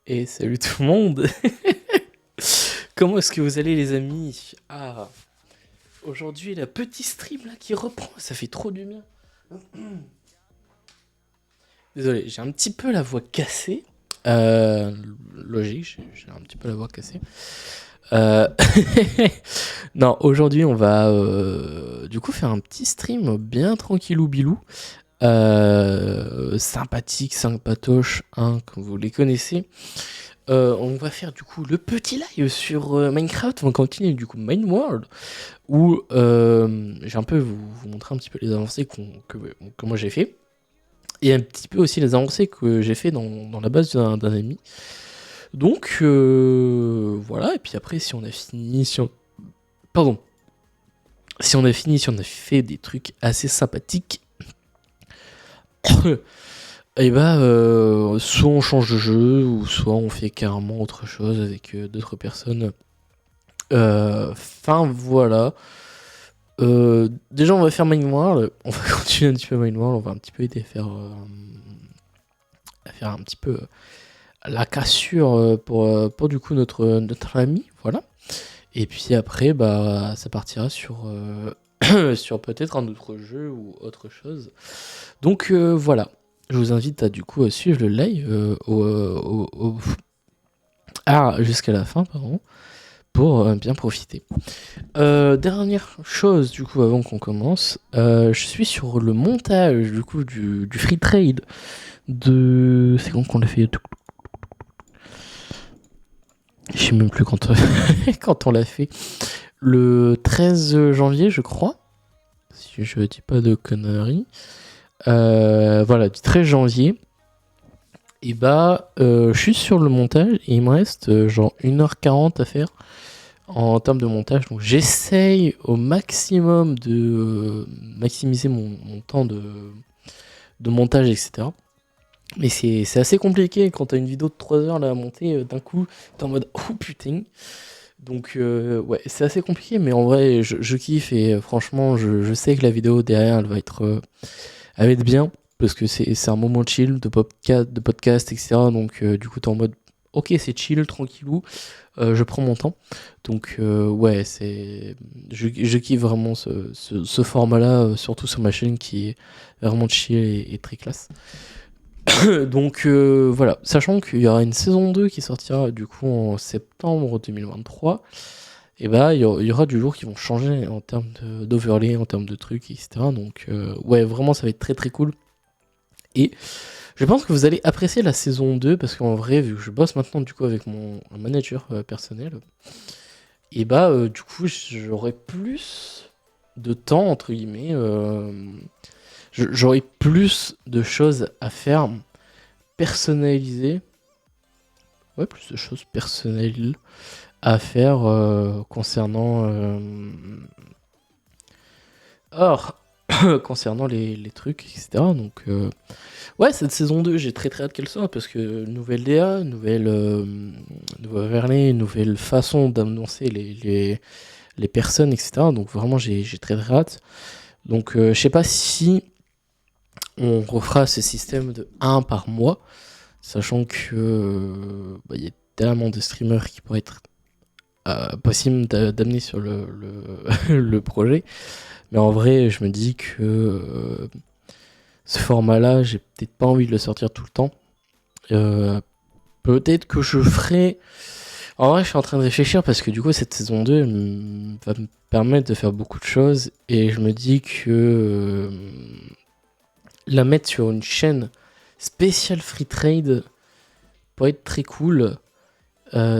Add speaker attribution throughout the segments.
Speaker 1: Et salut tout le monde. Comment est-ce que vous allez les amis? Ah, aujourd'hui la petite stream là qui reprend, ça fait trop du bien. Désolé, j'ai un petit peu la voix cassée. Logique, j'ai un petit peu la voix cassée. Euh, non, aujourd'hui on va du coup faire un petit stream bien tranquillou bilou. Sympathique, sympatoche, hein, comme vous les connaissez. On va faire du coup le petit live sur Minecraft. On va continuer du coup Mine World où j'ai un peu vous montrer un petit peu les avancées que moi j'ai fait et un petit peu aussi les avancées que j'ai fait dans la base d'un ami. Donc voilà. Et puis après, si on a fini, pardon, si on a fini, si on a fait des trucs assez sympathiques. Et bah, soit on change de jeu, ou soit on fait carrément autre chose avec d'autres personnes. Enfin, voilà. Déjà, on va faire Mine World. On va continuer un petit peu Mine World. On va un petit peu aider à faire un petit peu la cassure pour du coup notre ami. Voilà. Et puis après, bah, ça partira sur, sur peut-être un autre jeu ou autre chose. Donc voilà. Je vous invite à du coup suivre le live jusqu'à la fin, pardon, pour bien profiter. Dernière chose du coup avant qu'on commence, je suis sur le montage du coup du free trade de. C'est quand qu'on l'a fait? Je sais même plus quand, quand on l'a fait. Le 13 janvier, je crois. Si je dis pas de conneries. Voilà, du 13 janvier. Et bah, je suis sur le montage et il me reste genre 1h40 à faire en termes de montage. Donc j'essaye au maximum de maximiser mon temps de montage, etc. Mais c'est assez compliqué quand t'as une vidéo de 3 heures là, à monter, d'un coup, t'es en mode oh putain. Donc ouais, c'est assez compliqué, mais en vrai, je kiffe et franchement, je sais que la vidéo derrière, elle va être bien. Parce que c'est un moment chill de podcast, etc. Donc du coup, t'es en mode ok, c'est chill, tranquillou. Je prends mon temps. Donc ouais, je kiffe vraiment ce format-là, surtout sur ma chaîne qui est vraiment chill et très classe. Donc voilà, sachant qu'il y aura une saison 2 qui sortira du coup en septembre 2023, et bah il y aura du lourd qui vont changer en termes d'overlay, en termes de trucs, etc. Donc ouais, vraiment ça va être très très cool. Et je pense que vous allez apprécier la saison 2 parce qu'en vrai, vu que je bosse maintenant du coup avec mon manager personnel, et bah du coup j'aurai plus de temps entre guillemets, j'aurai plus de choses à faire personnalisées, ouais, plus de choses personnelles à faire concernant or concernant les trucs, etc. Donc ouais, cette saison 2, j'ai très très hâte qu'elle sorte parce que nouvelle DA, nouveau overlay, nouvelle façon d'annoncer les personnes, etc. Donc vraiment, j'ai très très hâte. Donc je sais pas si on refera ce système de 1 par mois, sachant que bah, y a tellement de streamers qui pourraient être possibles d'amener sur le projet. Mais en vrai, je me dis que ce format-là, j'ai peut-être pas envie de le sortir tout le temps. Peut-être que je ferai. En vrai, je suis en train de réfléchir parce que du coup, cette saison 2 va me permettre de faire beaucoup de choses. Et je me dis que la mettre sur une chaîne spéciale free trade pourrait être très cool.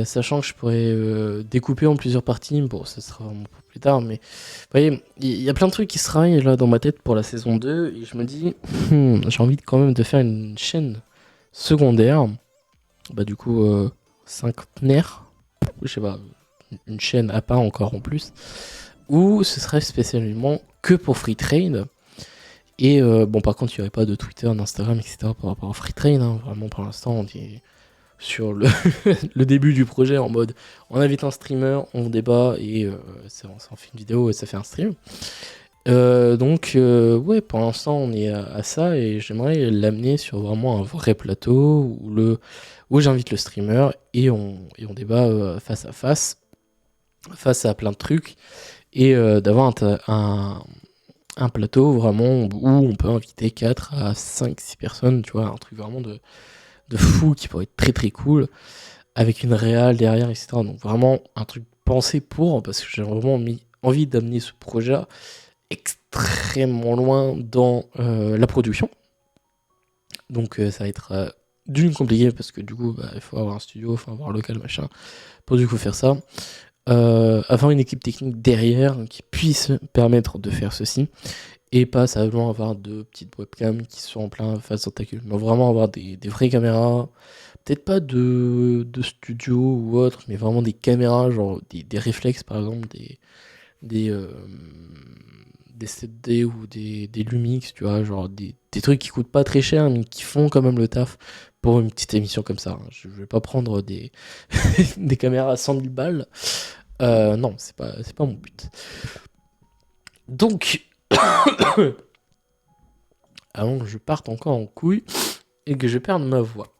Speaker 1: Sachant que je pourrais découper en plusieurs parties. Bon, ça sera vraiment pour plus tard. Mais vous voyez, il y a plein de trucs qui se travaillent là dans ma tête pour la saison 2. Et je me dis, j'ai envie quand même de faire une chaîne secondaire. Bah, du coup, cinquantenaire. Je sais pas, une chaîne à part encore en plus. Où ce serait spécialement que pour free trade. Et bon, par contre, il n'y aurait pas de Twitter, d'Instagram, etc. par rapport à free trade. Hein. Vraiment, pour l'instant, on est sur le début du projet en mode on invite un streamer, on débat et ça en fait une vidéo et ça fait un stream. Ouais, pour l'instant, on est à ça et j'aimerais l'amener sur vraiment un vrai plateau où j'invite le streamer et on débat face à face à plein de trucs et d'avoir un plateau vraiment où on peut inviter 4 à 5 6 personnes, tu vois, un truc vraiment de fou qui pourrait être très très cool avec une réal derrière, etc. Donc vraiment un truc pensé pour, parce que j'ai vraiment envie d'amener ce projet extrêmement loin dans la production. Donc ça va être d'une compliqué parce que du coup bah, il faut avoir un studio, il faut avoir un local machin pour du coup faire ça. Avoir une équipe technique derrière qui puisse permettre de faire ceci et pas simplement avoir de petites webcams qui sont en plein face tentacule, mais vraiment avoir des vraies caméras, peut-être pas de studio ou autre, mais vraiment des caméras, genre des réflexes par exemple, des, euh, des 7D ou des Lumix, tu vois, genre des trucs qui coûtent pas très cher mais qui font quand même le taf pour une petite émission comme ça. Hein. Je vais pas prendre des caméras à 100 000 balles. Non, c'est pas mon but. Donc, avant que je parte encore en couille et que je perde ma voix,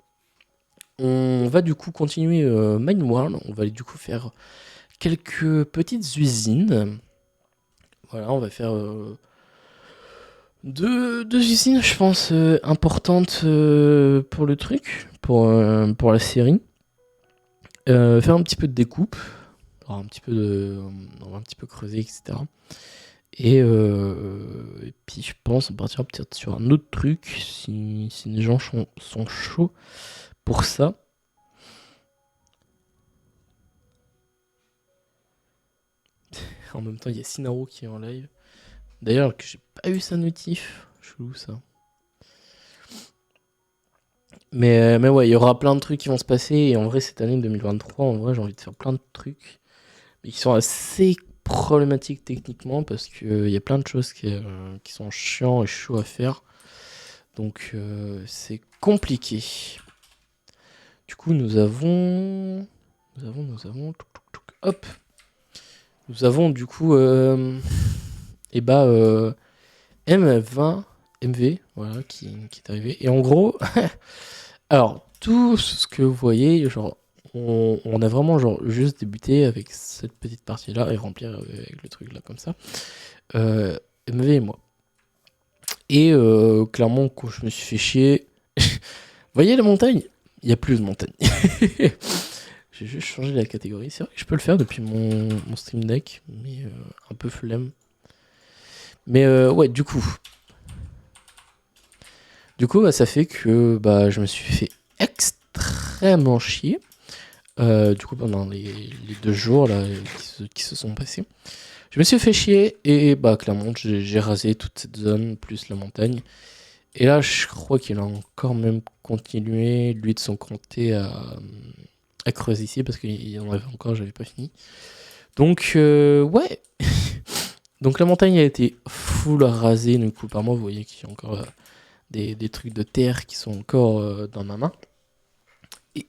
Speaker 1: on va du coup continuer Mine World. On va du coup faire quelques petites usines. Voilà, on va faire deux usines, je pense, importantes pour le truc, pour la série. Faire un petit peu de découpe, on va un petit peu creuser, etc. Et puis je pense on partira peut-être sur un autre truc si les gens sont chauds pour ça. En même temps, il y a Sinaro qui est en live. D'ailleurs, que j'ai pas eu sa notif. Chelou ça. Mais ouais, il y aura plein de trucs qui vont se passer. Et en vrai, cette année 2023, en vrai, j'ai envie de faire plein de trucs. Mais qui sont assez problématiques techniquement. Parce qu'il y a plein de choses qui sont chiants et chauds à faire. Donc, c'est compliqué. Du coup, nous avons. Hop. Nous avons du coup. M20 MV, voilà, qui est arrivé. Et en gros, alors, tout ce que vous voyez, genre, on a vraiment genre juste débuté avec cette petite partie-là et remplir avec le truc là comme ça. MV et moi. Et clairement, quand je me suis fait chier, vous voyez la montagne? Il n'y a plus de montagne. J'ai juste changé la catégorie. C'est vrai que je peux le faire depuis mon Stream Deck, mais un peu flemme. Mais ouais, du coup, bah, ça fait que bah, je me suis fait extrêmement chier. Du coup, pendant les 2 jours là, qui se sont passés, je me suis fait chier et bah, clairement, j'ai rasé toute cette zone, plus la montagne. Et là, je crois qu'il a encore même continué, lui de son côté, à creuser ici parce qu'il y en avait encore, j'avais pas fini. Donc, ouais. Donc, la montagne a été full rasée, du coup, par moi, vous voyez qu'il y a encore. Des trucs de terre qui sont encore dans ma main.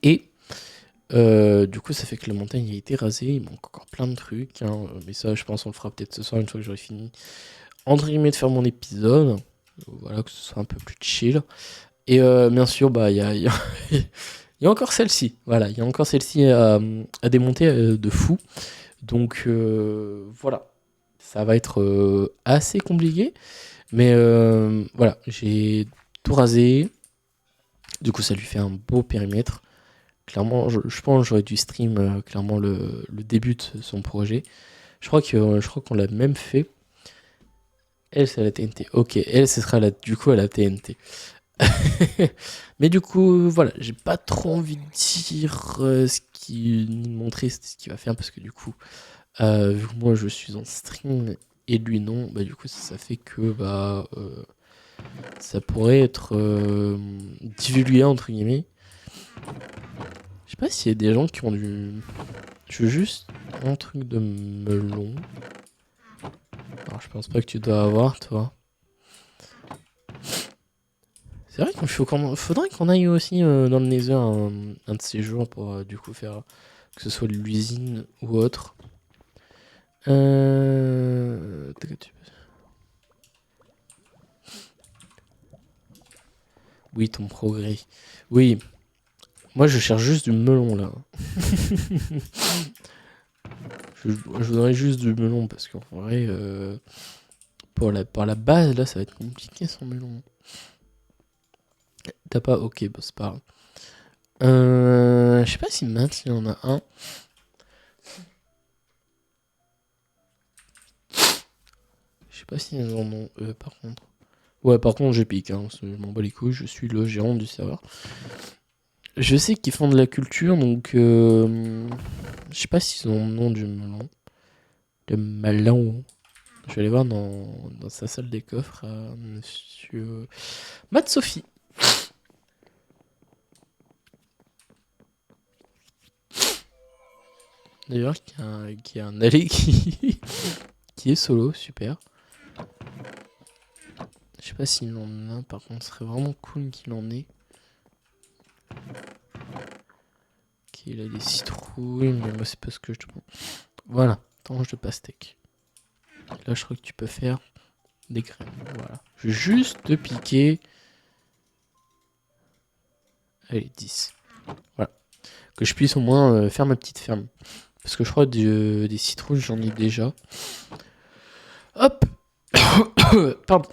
Speaker 1: Et du coup, ça fait que la montagne a été rasée. Il manque encore plein de trucs. Hein. Mais ça, je pense, on le fera peut-être ce soir, une fois que j'aurai fini, entre guillemets, de faire mon épisode. Voilà, que ce soit un peu plus chill. Et bien sûr, bah, il y a encore celle-ci. Voilà, il y a encore celle-ci à démonter de fou. Donc, voilà. Ça va être assez compliqué. Mais voilà, j'ai tout rasé. Du coup, ça lui fait un beau périmètre. Clairement, je pense que j'aurais dû stream clairement le début de son projet. Je crois qu'on l'a même fait. Elle, c'est à la TNT. Ok, elle, ce sera du coup à la TNT. Mais du coup, voilà, j'ai pas trop envie de dire ni de montrer ce qu'il va faire parce que du coup, vu que moi je suis en stream et lui non, bah du coup ça fait que ça pourrait être divulgué entre guillemets. Je sais pas s'il y a des gens qui ont du. Je veux juste un truc de melon. Alors je pense pas que tu dois avoir toi. C'est vrai qu'il faudrait qu'on aille aussi dans le Nether un de ces jours pour du coup faire que ce soit l'usine ou autre. Oui, ton progrès. Oui, moi je cherche juste du melon là. Je voudrais juste du melon parce qu'en vrai, pour la base là, ça va être compliqué sans melon. T'as pas? Ok, bah c'est pas grave. Je sais pas si Matt il y en a un. Je sais pas s'ils en ont par contre. Ouais, par contre, je pique, hein, je m'en bats les couilles, je suis le gérant du serveur. Je sais qu'ils font de la culture, donc je sais pas s'ils ont le nom du melon. Le melon. Je vais aller voir dans sa salle des coffres à monsieur Matt Sophie. D'ailleurs, qui a un allée qui est solo, super. Je sais pas s'il en a un, par contre, ce serait vraiment cool qu'il en ait. Ok, il a des citrouilles, mais moi c'est pas ce que je te prends. Voilà, tranche de pastèque. Là, je crois que tu peux faire des graines. Voilà. Je vais juste te piquer. Allez, 10. Voilà. Que je puisse au moins faire ma petite ferme. Parce que je crois des citrouilles, j'en ai déjà. Hop. Pardon.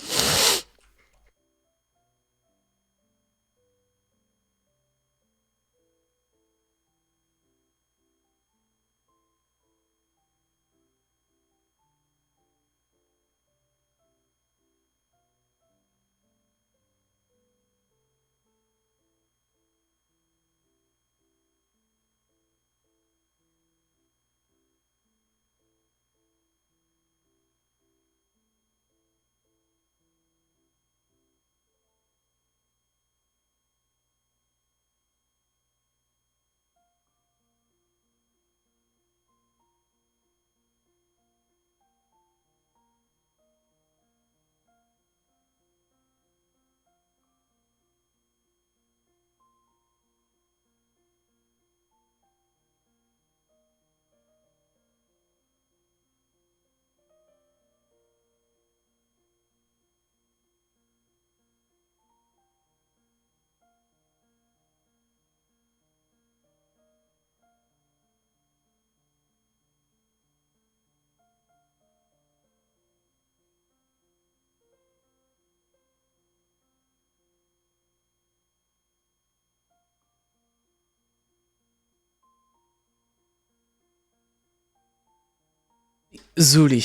Speaker 1: Désolé.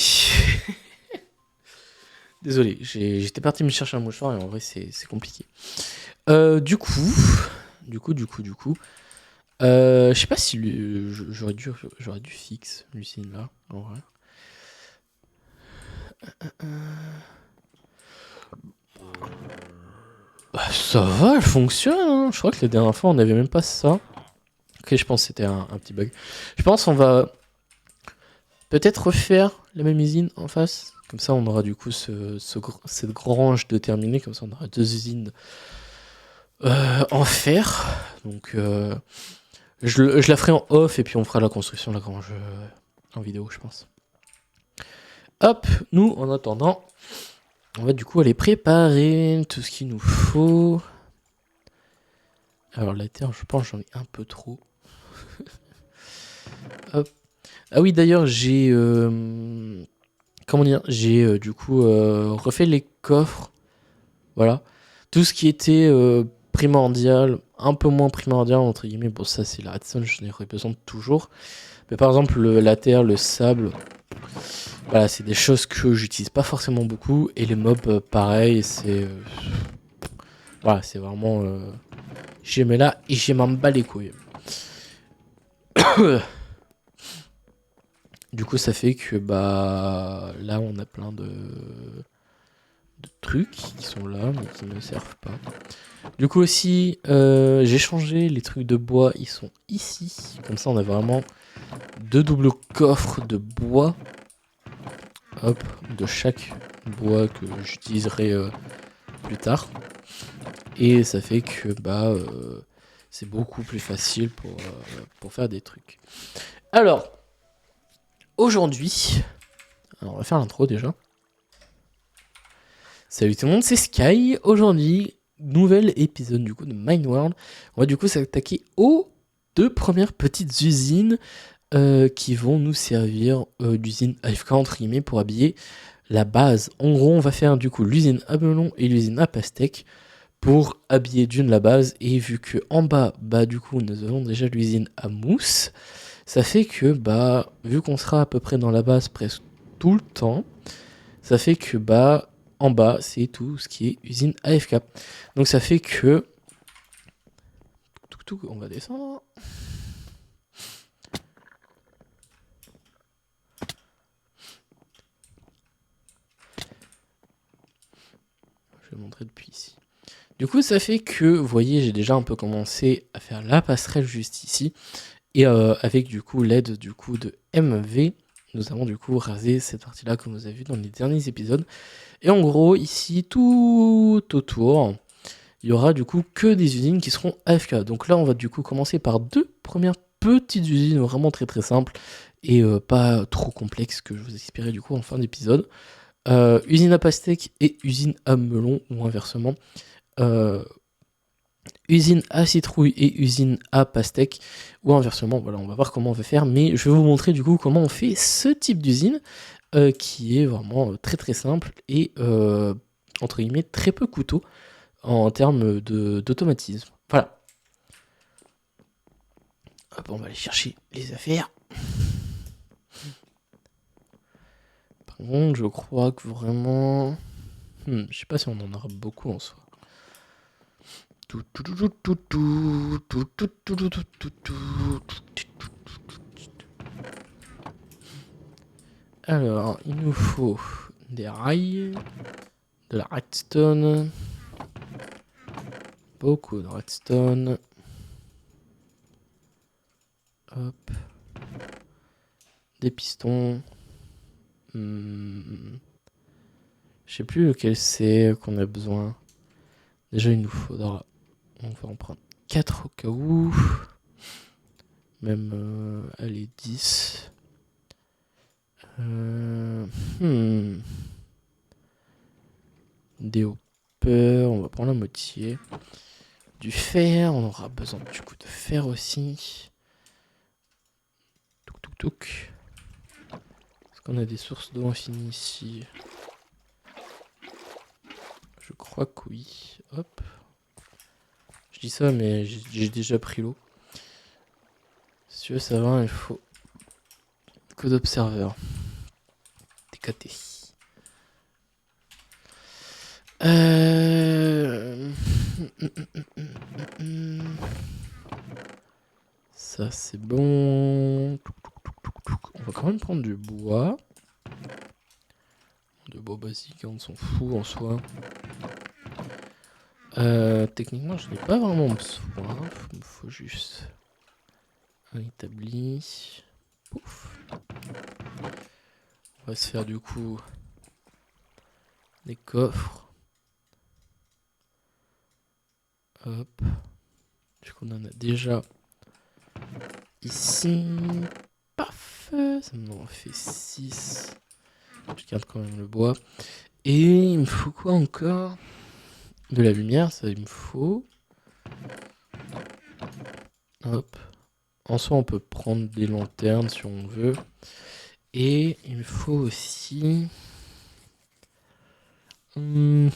Speaker 1: Désolé, j'étais parti me chercher un mouchoir et en vrai c'est compliqué. Du coup, je sais pas si j'aurais dû fixe Lucine là, en vrai. Bah, ça va, elle fonctionne. Hein. Je crois que la dernière fois on avait même pas ça. Ok, je pense que c'était un petit bug. Je pense qu'on va peut-être refaire la même usine en face. Comme ça on aura du coup cette grange de terminée. Comme ça on aura 2 usines en fer. Donc je la ferai en off et puis on fera la construction de la grange en vidéo, je pense. Hop, nous en attendant, on va du coup aller préparer tout ce qu'il nous faut. Alors la terre, je pense j'en ai un peu trop. Hop. Ah oui, d'ailleurs, j'ai comment dire, j'ai du coup refait les coffres. Voilà, tout ce qui était primordial, un peu moins primordial entre guillemets. Bon, ça c'est la redstone, je n'ai besoin de toujours. Mais par exemple, la terre, le sable, voilà, c'est des choses que j'utilise pas forcément beaucoup. Et les mobs, pareil, c'est voilà, c'est vraiment je mets là et je m'en bats les couilles. Du coup, ça fait que bah là, on a plein de trucs qui sont là, mais qui ne servent pas. Du coup aussi, j'ai changé les trucs de bois, ils sont ici. Comme ça, on a vraiment 2 doubles coffres de bois. Hop, de chaque bois que j'utiliserai plus tard. Et ça fait que bah c'est beaucoup plus facile pour faire des trucs. Alors, aujourd'hui, on va faire l'intro déjà. Salut tout le monde, c'est Sky. Aujourd'hui, nouvel épisode du coup de Mind World. On va du coup s'attaquer aux 2 premières petites usines qui vont nous servir d'usine AFK entre guillemets pour habiller la base. En gros, on va faire du coup l'usine à melon et l'usine à pastèque pour habiller d'une la base. Et vu que en bas, bah du coup, nous avons déjà l'usine à mousse, ça fait que bah vu qu'on sera à peu près dans la base presque tout le temps, ça fait que bah en bas c'est tout ce qui est usine AFK. Donc ça fait que on va descendre. Je vais montrer depuis ici. Du coup, ça fait que, vous voyez, j'ai déjà un peu commencé à faire la passerelle juste ici. Et avec du coup l'aide du coup de MV, nous avons du coup rasé cette partie-là comme vous avez vu dans les derniers épisodes. Et en gros, ici, tout autour, il y aura du coup que des usines qui seront AFK. Donc là, on va du coup commencer par 2 premières petites usines vraiment très très simples et pas trop complexes que je vous expliquerai du coup en fin d'épisode. Usine à pastèque et usine à melon ou inversement. Usine à citrouille et usine à pastèque ou inversement. Voilà, on va voir comment on va faire, mais je vais vous montrer du coup comment on fait ce type d'usine qui est vraiment très très simple et entre guillemets très peu coûteux en termes d'automatisme. Voilà. Hop, on va aller chercher les affaires. Par contre, je crois que vraiment... je sais pas si on en aura beaucoup en soi. Alors, il nous faut des rails, de la redstone, beaucoup de redstone. Hop. Des pistons. Je sais plus lequel c'est qu'on a besoin. Déjà, il nous faudra... On va en prendre 4 au cas où. Même, allez, 10. Des hoppers, on va prendre la moitié. Du fer, on aura besoin du coup de fer aussi. Touk touk touk. Est-ce qu'on a des sources d'eau infinies ici? Je crois que oui. Hop. Je dis ça, mais j'ai déjà pris l'eau. Si tu veux savoir, il faut code observer. TKT. Ça c'est bon. On va quand même prendre du bois. De bois basique, on s'en fout en soi. Techniquement, je n'ai pas vraiment besoin. Il me faut juste un établi. Pouf. On va se faire du coup des coffres. Hop. Du coup, on en a déjà ici. Paf. Ça m'en fait 6. Je garde quand même le bois. Et il me faut quoi encore? De la lumière, ça il me faut. Hop. En soi, on peut prendre des lanternes si on veut. Et il me faut aussi... Je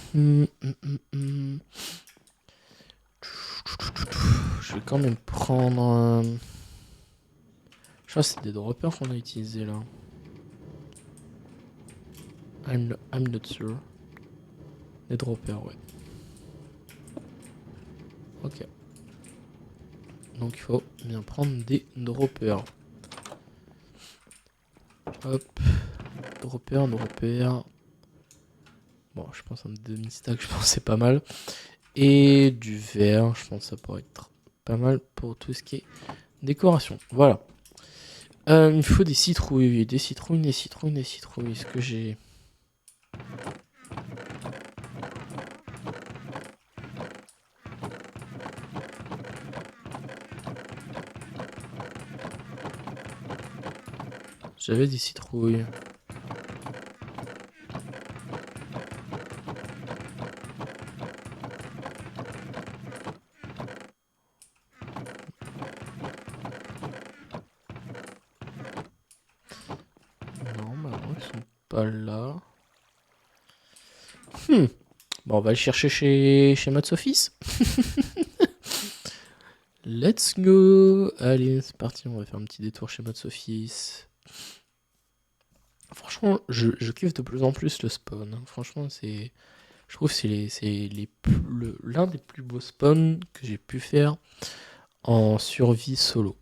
Speaker 1: vais quand même prendre... Je crois que c'est des droppers qu'on a utilisés là. I'm not sure. Des droppers, ouais. Ok. Donc il faut bien prendre des droppers. Hop. Dropper. Bon, je pense un demi-stack, je pense que c'est pas mal. Et du verre, je pense que ça pourrait être pas mal pour tout ce qui est décoration. Voilà. Il me faut des citrouilles. Des citrouilles. Est-ce que j'ai... J'avais des citrouilles. pas là. Bon, on va le chercher chez Maths Office. Let's go. Allez, c'est parti, on va faire un petit détour chez Maths Office. Franchement, je kiffe de plus en plus le spawn. Franchement, je trouve que c'est l'un des plus beaux spawns que j'ai pu faire en survie solo.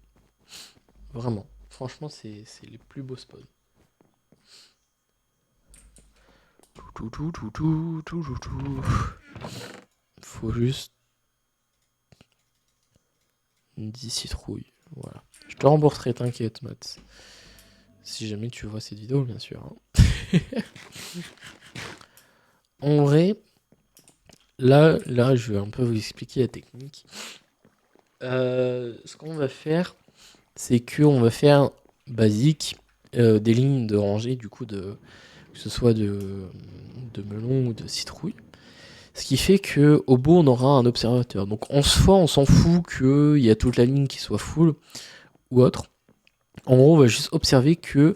Speaker 1: Vraiment. Franchement, c'est les plus beaux spawns. Faut juste 10 citrouilles. Voilà. Je te rembourserai, t'inquiète, Matt. Si jamais tu vois cette vidéo, bien sûr. Hein. En vrai, là, je vais un peu vous expliquer la technique. Ce qu'on va faire, c'est qu'on va faire basique des lignes de rangée, du coup, que ce soit de melon ou de citrouille. Ce qui fait que au bout, on aura un observateur. Donc en soi, on s'en fout qu'il y a toute la ligne qui soit full ou autre. En gros, on va juste observer que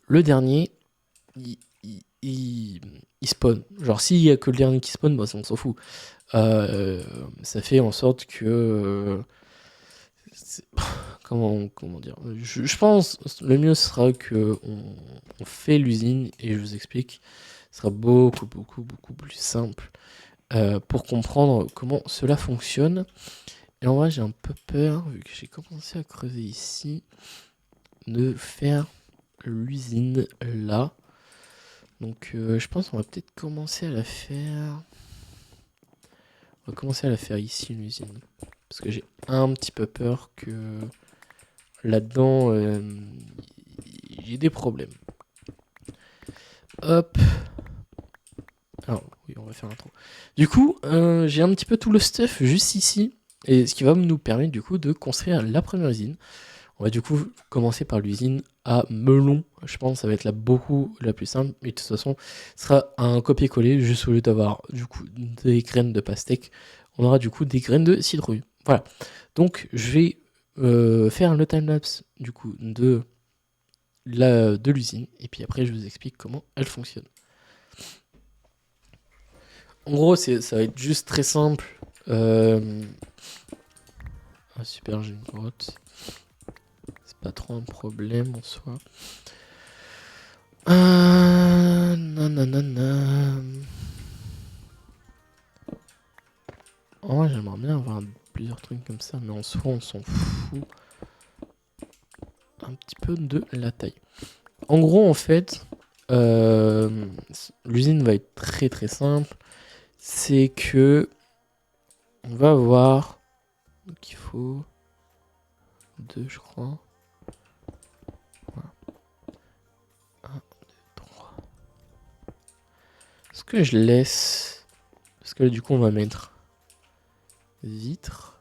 Speaker 1: le dernier, il spawn. Genre, s'il y a que le dernier qui spawn, bah, on s'en fout. Ça fait en sorte que... comment dire, je pense le mieux sera que on fait l'usine et je vous explique. Ce sera beaucoup plus simple pour comprendre comment cela fonctionne. Et en vrai, j'ai un peu peur, vu que j'ai commencé à creuser ici, de faire l'usine là. Donc je pense qu'on va peut-être commencer à la faire. On va commencer à la faire ici, l'usine. Parce que j'ai un petit peu peur que là-dedans, j'ai des problèmes. Hop. Alors, oui, on va faire l'intro. Du coup, j'ai un petit peu tout le stuff juste ici. Et ce qui va nous permettre du coup de construire la première usine. On va du coup commencer par l'usine à melon. Je pense que ça va être la plus simple. Mais de toute façon, ce sera un copier-coller. Juste au lieu d'avoir du coup des graines de pastèque, on aura du coup des graines de citrouille. Voilà. Donc je vais faire le timelapse du coup de l'usine. Et puis après, je vous explique comment elle fonctionne. En gros, ça va être juste très simple. Ah super, j'ai une grotte. C'est pas trop un problème en soi. Nanana. En vrai, j'aimerais bien avoir plusieurs trucs comme ça, mais en soi, on s'en fout un petit peu de la taille. En gros, en fait, l'usine va être très très simple. C'est que on va avoir, donc il faut 2, je crois. Voilà. 1, 2, 3. Est-ce que je laisse... Parce que là, du coup, on va mettre vitre.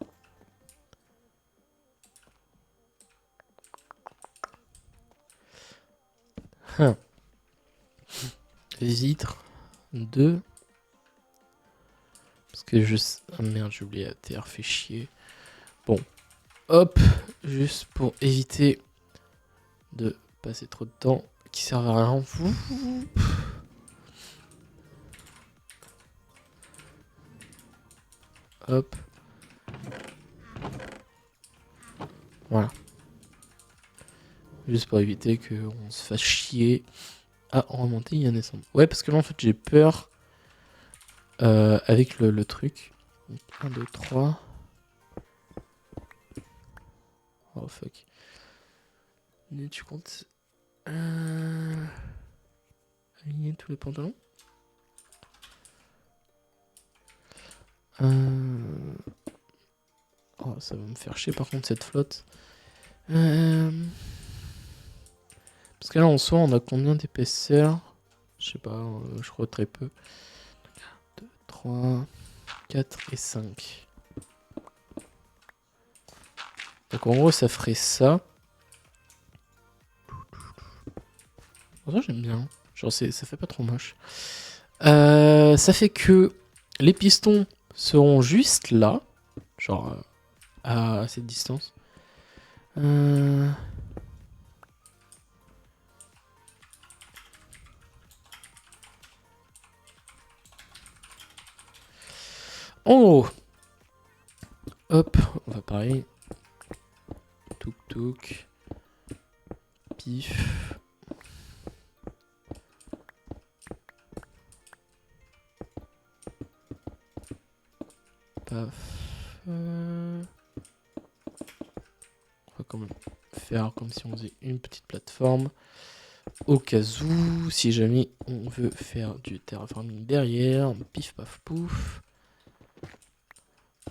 Speaker 1: Vitre 2. Parce que je... Ah merde, j'ai oublié la terre, fait chier. Bon. Hop. Juste pour éviter de passer trop de temps qui servent à rien. Hop. Voilà. Juste pour éviter qu'on se fasse chier à remonter et à descendre. Ouais, parce que là, en fait, j'ai peur avec le truc. 1, 2, 3. Oh, fuck. Mais tu comptes aligner tous les pantalons. Oh, ça va me faire chier par contre cette flotte. Parce que là en soi on a combien d'épaisseur? Je sais pas, je crois très peu. 2, 3, 4 et 5. Donc en gros ça ferait ça. Ça j'aime bien. Genre ça fait pas trop moche. Ça fait que les pistons seront juste là. Genre à cette distance. En gros, hop, on va pareil. Touk touk. Pif. Paf. On va quand même faire comme si on faisait une petite plateforme. Au cas où, si jamais on veut faire du terraforming derrière, pif paf pouf.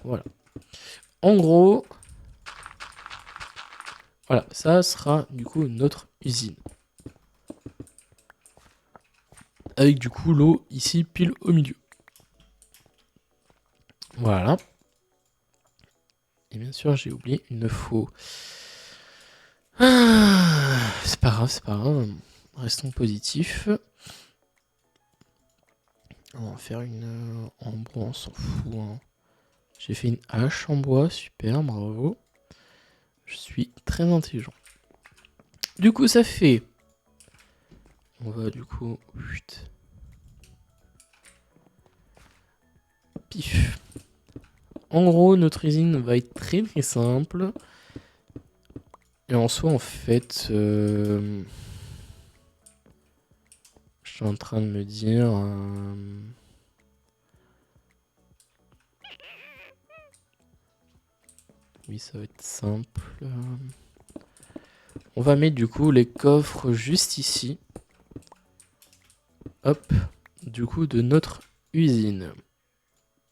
Speaker 1: Voilà. En gros, voilà, ça sera du coup notre usine. Avec du coup l'eau ici pile au milieu. Voilà. Et bien sûr, j'ai oublié, il ne faut... c'est pas grave, c'est pas grave. Restons positifs. On va faire une en bois, on s'en fout. Hein. J'ai fait une hache en bois, super, bravo. Je suis très intelligent. Du coup, ça fait... On va du coup... Pif. En gros, notre usine va être très très simple. Et en soi, en fait... Je suis en train de me dire... Oui, ça va être simple. On va mettre du coup les coffres juste ici. Hop. Du coup, de notre usine.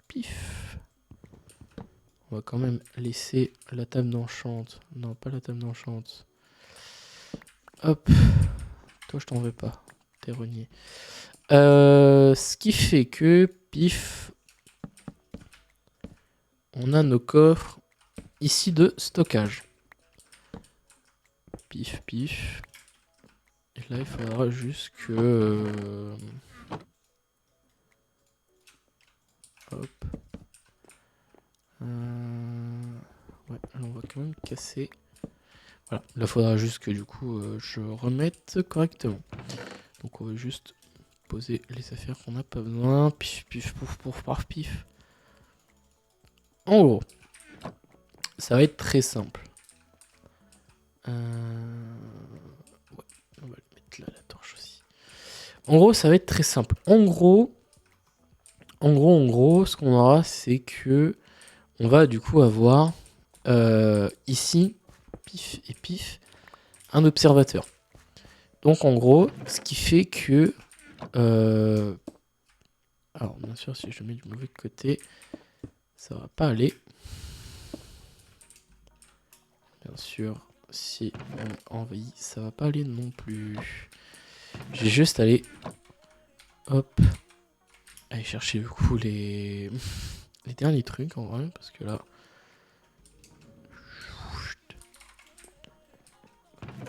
Speaker 1: Pif. On va quand même laisser la table d'enchante. Non, pas la table d'enchante. Hop. Toi, je t'en veux pas. T'es renié. Ce qui fait que, pif, on a nos coffres ici de stockage. Pif, pif. Et là, il faudra juste que... hop. Ouais, là, on va quand même casser. Voilà, là, il faudra juste que du coup, je remette correctement. Donc, on va juste poser les affaires qu'on n'a pas besoin. Pif, pif, pouf, pouf, paf, pif. En gros, ça va être très simple. Ouais, on va le mettre là, la torche aussi. En gros, ça va être très simple. En gros, ce qu'on aura, c'est que on va du coup avoir ici, pif et pif, un observateur. Donc en gros, ce qui fait que... alors bien sûr, si je mets du mauvais côté, ça va pas aller. Bien sûr, si on envahit, ça va pas aller non plus. J'ai juste aller... hop. Aller chercher du coup les derniers trucs en vrai, parce que là...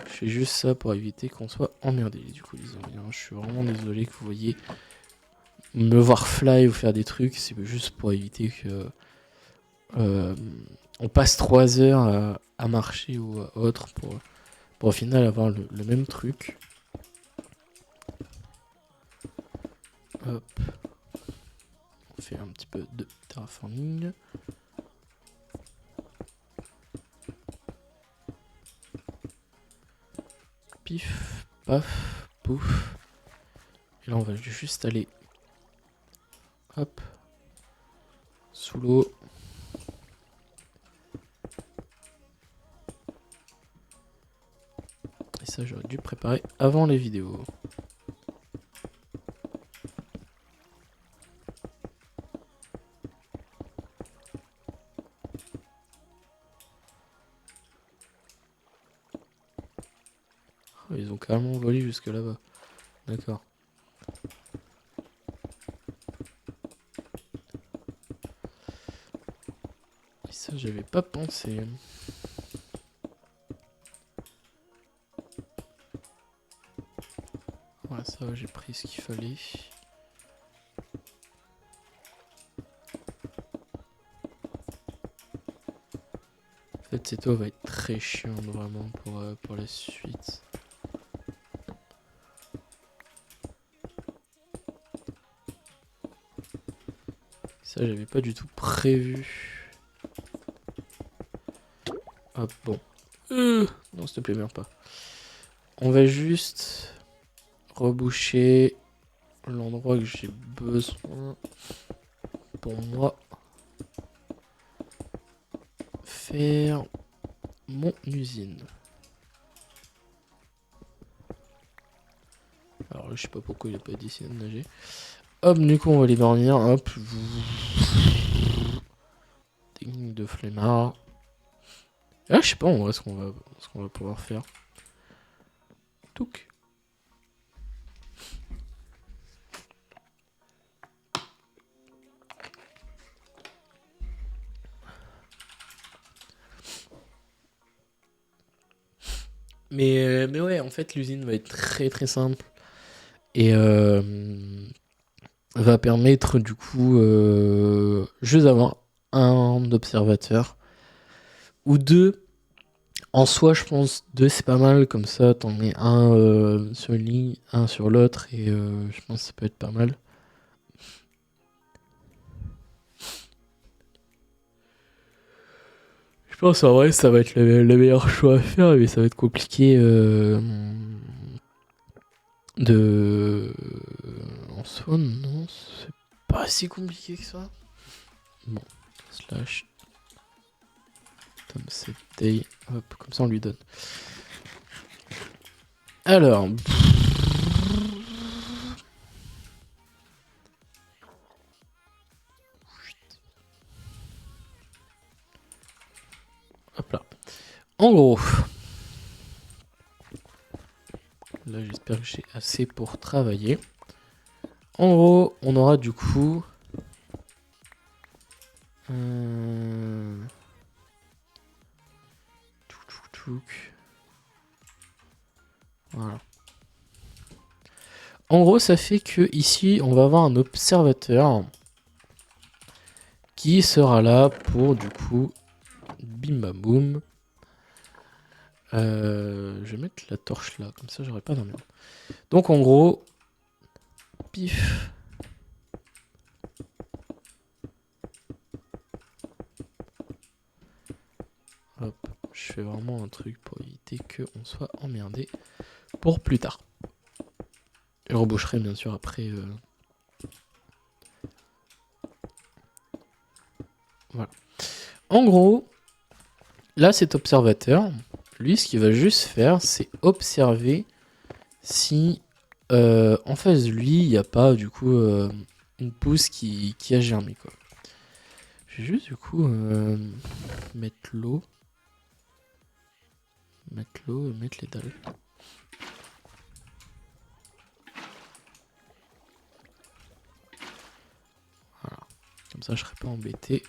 Speaker 1: je fais juste ça pour éviter qu'on soit emmerdé du coup les amis. Je suis vraiment désolé que vous voyez me voir fly ou faire des trucs, c'est juste pour éviter que on passe 3 heures à marcher ou à autre pour au final avoir le même truc. Hop. On fait un petit peu de terraforming. Pif, paf, pouf. Et là on va juste aller hop sous l'eau. Et ça j'aurais dû préparer avant les vidéos. Oh, ils ont carrément volé jusque là-bas. D'accord. Et ça j'avais pas pensé. Voilà, ça va, j'ai pris ce qu'il fallait. En fait, cette eau va être très chiante vraiment pour la suite. Ça, Ça, j'avais pas du tout prévu. Hop, bon. Non, s'il te plaît, meurs pas. On va juste reboucher l'endroit que j'ai besoin pour moi faire mon usine. Alors je sais pas pourquoi il a pas décidé de nager. Hop, du coup on va les dormir. Hop. Technique de flemmard. Ah, je sais pas en vrai ce qu'on va pouvoir faire. Touc. Mais ouais, en fait, l'usine va être très très simple et va permettre du coup juste d'avoir un observateur ou deux. En soi, je pense deux c'est pas mal, comme ça t'en mets un sur une ligne, un sur l'autre et je pense que ça peut être pas mal. Je pense en vrai ça va être le meilleur choix à faire, mais ça va être compliqué de... En soi, non, c'est pas si compliqué que ça. Bon, slash Tom set day, hop, comme ça on lui donne. Alors... Hop là. En gros... Là, j'espère que j'ai assez pour travailler. En gros, on aura du coup... Voilà. En gros, ça fait que ici, on va avoir un observateur qui sera là pour du coup... Bim bam boum. Je vais mettre la torche là, comme ça j'aurai pas d'emmerde. Donc en gros, pif. Hop, je fais vraiment un truc pour éviter qu'on soit emmerdé pour plus tard. Je reboucherai bien sûr après. Voilà. En gros, là cet observateur, lui ce qu'il va juste faire, c'est observer si en face de lui il n'y a pas du coup une pousse qui a germé quoi. Je vais juste du coup mettre l'eau. Mettre l'eau et mettre les dalles. Voilà. Comme ça je serai pas embêté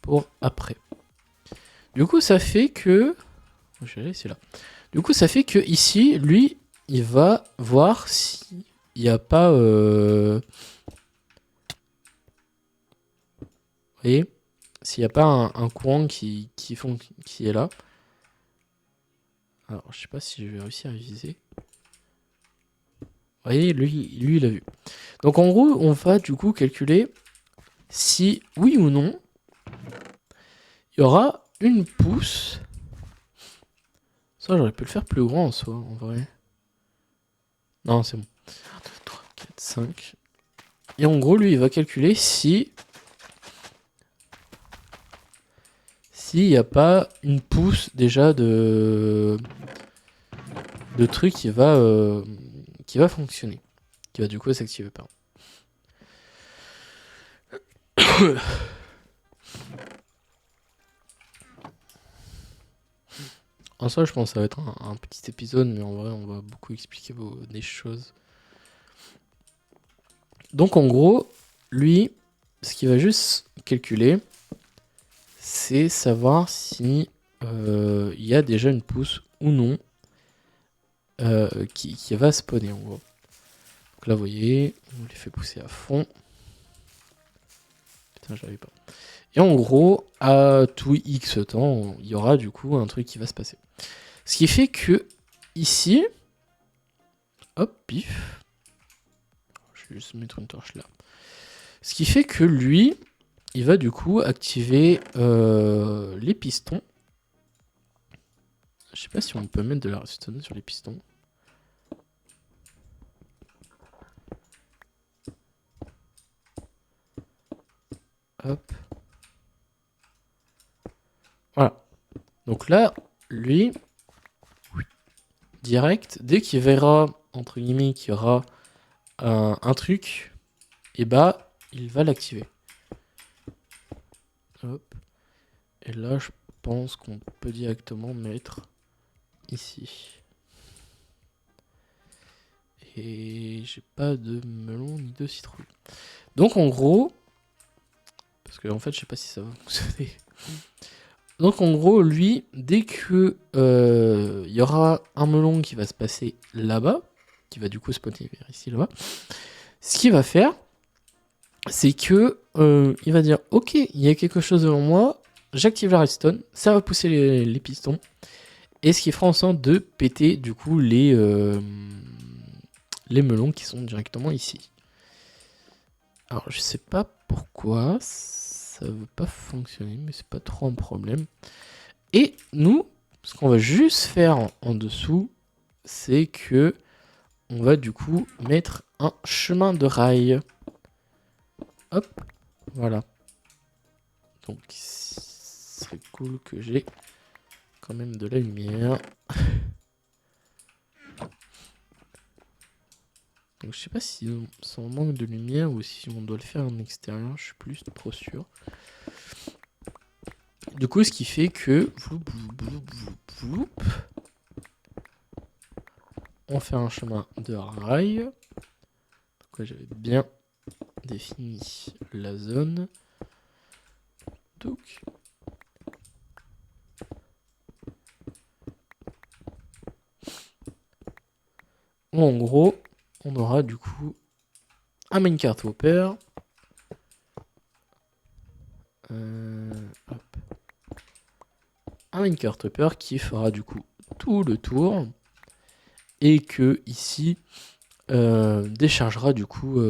Speaker 1: pour après. Du coup ça fait que... Je vais laisser là. Du coup ça fait que ici, lui, il va voir si il n'y a pas... Vous voyez, s'il n'y a pas un courant qui est là. Alors, je sais pas si je vais réussir à viser. Vous voyez, lui, il a vu. Donc, en gros, on va du coup calculer si, oui ou non, il y aura une pousse. Ça, j'aurais pu le faire plus grand en soi, en vrai. Non, c'est bon. 1, 2, 3, 4, 5. Et en gros, lui, il va calculer si... S'il n'y a pas une pousse déjà de truc qui va fonctionner. Qui va du coup s'activer, pardon. En soi, je pense que ça va être un petit épisode, mais en vrai, on va beaucoup expliquer des choses. Donc, en gros, lui, ce qu'il va juste calculer, c'est savoir si il y a déjà une pousse ou non qui va spawner, en gros. Donc là, vous voyez, on les fait pousser à fond. Putain, j'arrive pas. Et en gros, à tout X temps, il y aura du coup un truc qui va se passer. Ce qui fait que ici, hop, pif. Je vais juste mettre une torche là. Ce qui fait que lui, il va du coup activer les pistons. Je sais pas si on peut mettre de la redstone sur les pistons. Hop. Voilà. Donc là, lui, direct, dès qu'il verra, entre guillemets, qu'il y aura un truc, et bah, il va l'activer. Hop. Et là, je pense qu'on peut directement mettre ici. Et j'ai pas de melon ni de citrouille. Donc en gros, parce que en fait, je sais pas si ça va fonctionner. Donc en gros, lui, dès que il y aura un melon qui va se passer là-bas, qui va du coup spawner vers ici là-bas, ce qu'il va faire, c'est que il va dire ok, il y a quelque chose devant moi, j'active la redstone, ça va pousser les pistons, et ce qui fera en sorte de péter du coup les melons qui sont directement ici. Alors je sais pas pourquoi ça veut pas fonctionner, mais c'est pas trop un problème. Et nous, ce qu'on va juste faire en dessous, c'est que on va du coup mettre un chemin de rail. Hop, voilà. Donc, ce serait cool que j'ai quand même de la lumière. Donc, je sais pas si on manque de lumière ou si on doit le faire en extérieur, je suis plus trop sûr. Du coup, ce qui fait que on fait un chemin de rail. Donc, j'avais bien défini la zone. Donc, en gros, on aura du coup un minecart hopper. Hop. Un minecart hopper qui fera du coup tout le tour et que ici déchargera du coup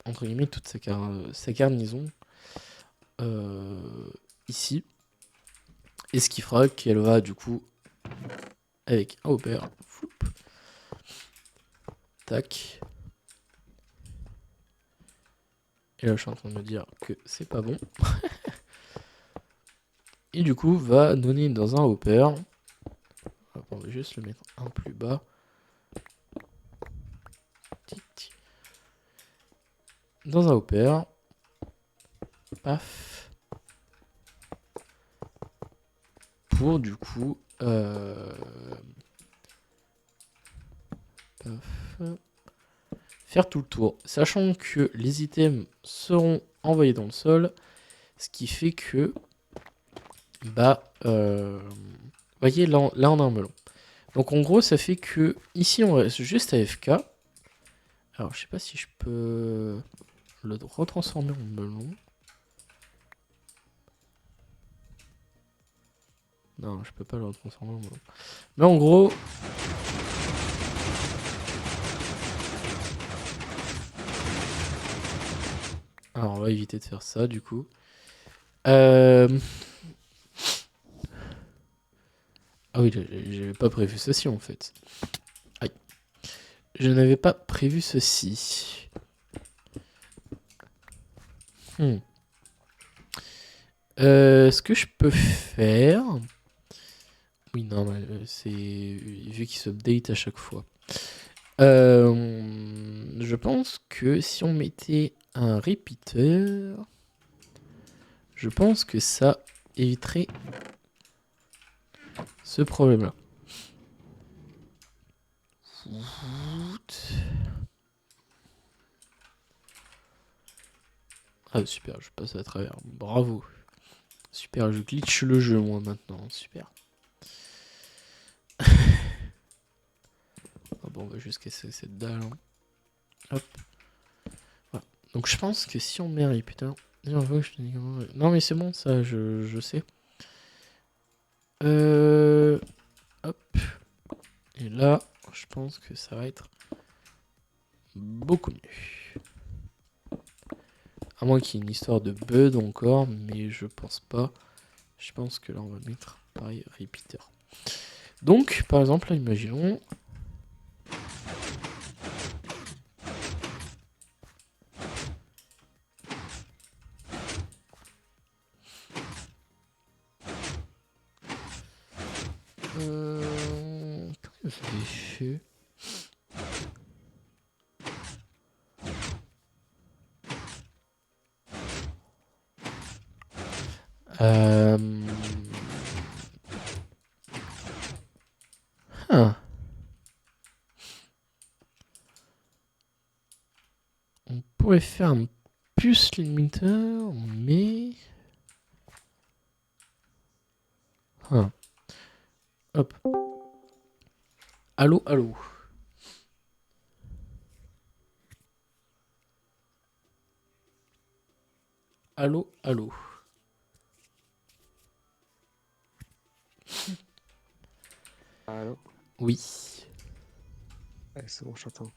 Speaker 1: entre guillemets toute sa garnison ici, et ce qui fera qu'elle va du coup avec un hopper, floup, tac. Et là je suis en train de me dire que c'est pas bon. Et du coup va donner dans un hopper. On va juste le mettre un plus bas. Dans un hopper. Paf. Pour du coup faire tout le tour. Sachant que les items seront envoyés dans le sol. Ce qui fait que bah voyez là on a un melon. Donc en gros ça fait que ici on reste juste AFK. Alors je sais pas si je peux le retransformer en melon. Non, je peux pas le retransformer en melon. Mais en gros alors on va éviter de faire ça du coup. Ah oui, j'avais pas prévu ceci en fait. Aïe. Je n'avais pas prévu ceci. Ce que je peux faire... Oui, non, c'est... Vu qu'il s'update à chaque fois. Je pense que si on mettait un repeater... Je pense que ça éviterait ce problème-là. Ah super, je passe à travers. Bravo. Super, je glitch le jeu moi maintenant. Super. Ah bon, on va juste casser cette dalle. Hein. Hop. Voilà. Donc je pense que si on met un repeater... Non mais c'est bon, ça je sais. Hop. Et là, je pense que ça va être beaucoup mieux. À moins qu'il y ait une histoire de bug encore, mais je pense pas. Je pense que là, on va mettre pareil repeater. Donc, par exemple, là, imaginons. Qu'est-ce que j'avais fait? Euh... ah. On pourrait faire un puce limiter, mais... Ah. Hop. Allô, allô. Allô, allô.
Speaker 2: Allô?
Speaker 1: Oui.
Speaker 2: Ouais, c'est bon, j'entends.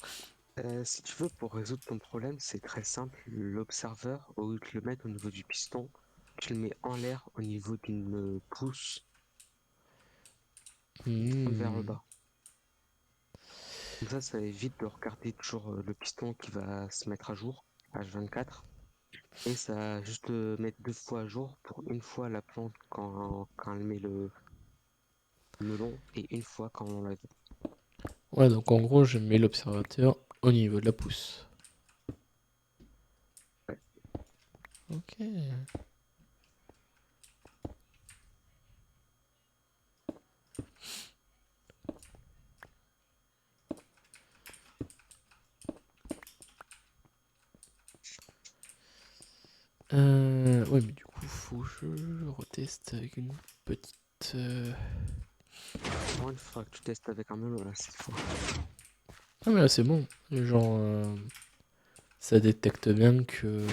Speaker 2: Si tu veux, pour résoudre ton problème, c'est très simple. L'observeur, au lieu de le mettre au niveau du piston, tu le mets en l'air au niveau d'une pousse qui tourne vers le bas. Comme ça évite de regarder toujours le piston qui va se mettre à jour, H24. Et ça va juste le mettre 2 fois à jour pour une fois la plante quand elle met le melon et une fois quand on l'enlève.
Speaker 1: Ouais, donc en gros, je mets l'observateur au niveau de la pousse.
Speaker 2: Ouais.
Speaker 1: Ok. Ouais, mais du coup, faut que je reteste avec une petite...
Speaker 2: Bon, il faudra que tu testes avec un melon là cette fois.
Speaker 1: Ah, mais là, c'est bon. Genre, ça détecte bien que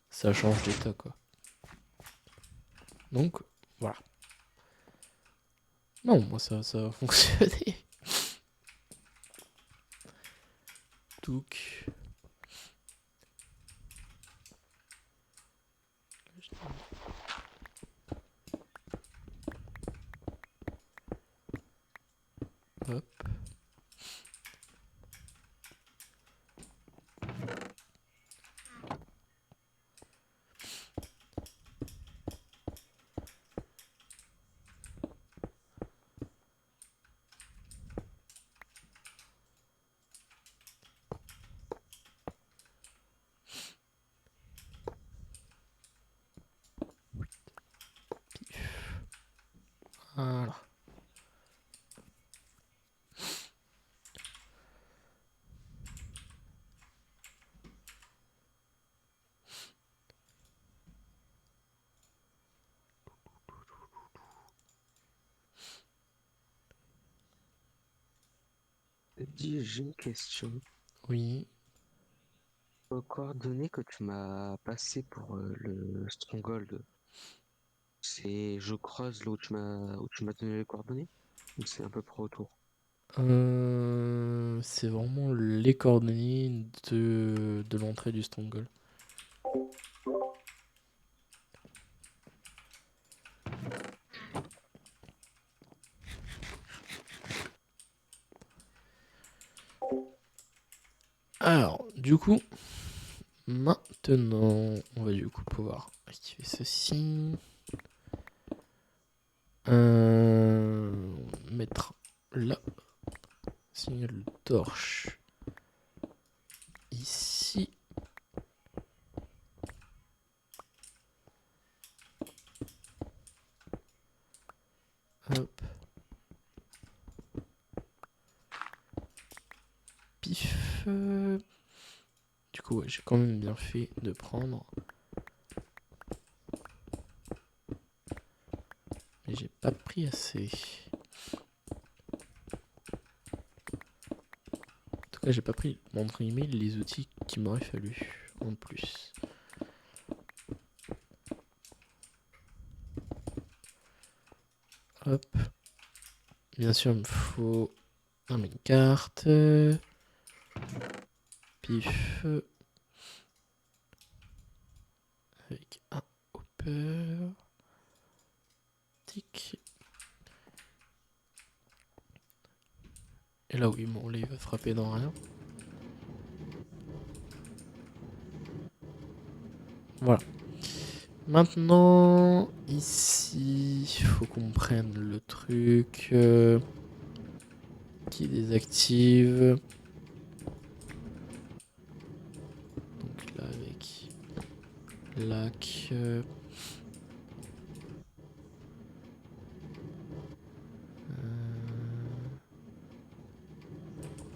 Speaker 1: ça change d'état, quoi. Donc, voilà. Non, moi, ça a fonctionné. Donc... Hop. Voilà.
Speaker 2: Dis, j'ai une question.
Speaker 1: Oui.
Speaker 2: Aux coordonnées que tu m'as passées pour le Stronghold, c'est je creuse là où tu m'as donné les coordonnées ou c'est un peu près autour?
Speaker 1: C'est vraiment les coordonnées de l'entrée du Stronghold. Alors, du coup, maintenant, on va du coup pouvoir activer ceci. Mettre là, signal de torche ici. Hop. Pif. Du coup, ouais, j'ai quand même bien fait de prendre. Mais j'ai pas pris assez. En tout cas, j'ai pas pris, entre guillemets, les outils qu'il m'aurait fallu en plus. Hop. Bien sûr, il me faut un minecart. Pif. Creeper. Tic. Et là oui, bon là il va frapper dans rien. Voilà. Maintenant, ici, il faut qu'on prenne le truc qui désactive. Donc là avec lac.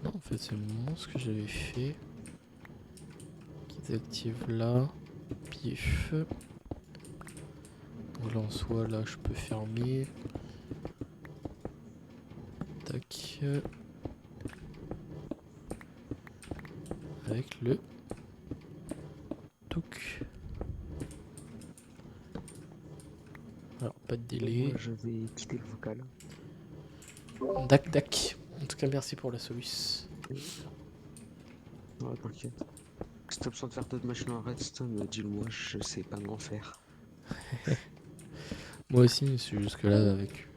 Speaker 1: Non, en fait, c'est bon ce que j'avais fait. Qui désactive là. Pif. Donc là en soi, là je peux fermer. Tac. Avec le touc. Alors, pas de délai.
Speaker 2: Moi, je vais quitter le vocal.
Speaker 1: Dac, dac. En tout cas, merci pour la soluce.
Speaker 2: Ouais, t'inquiète. Si t'as besoin de faire d'autres machines en redstone, dis-le moi, je sais pas m'en faire.
Speaker 1: Moi aussi, je suis jusque là avec.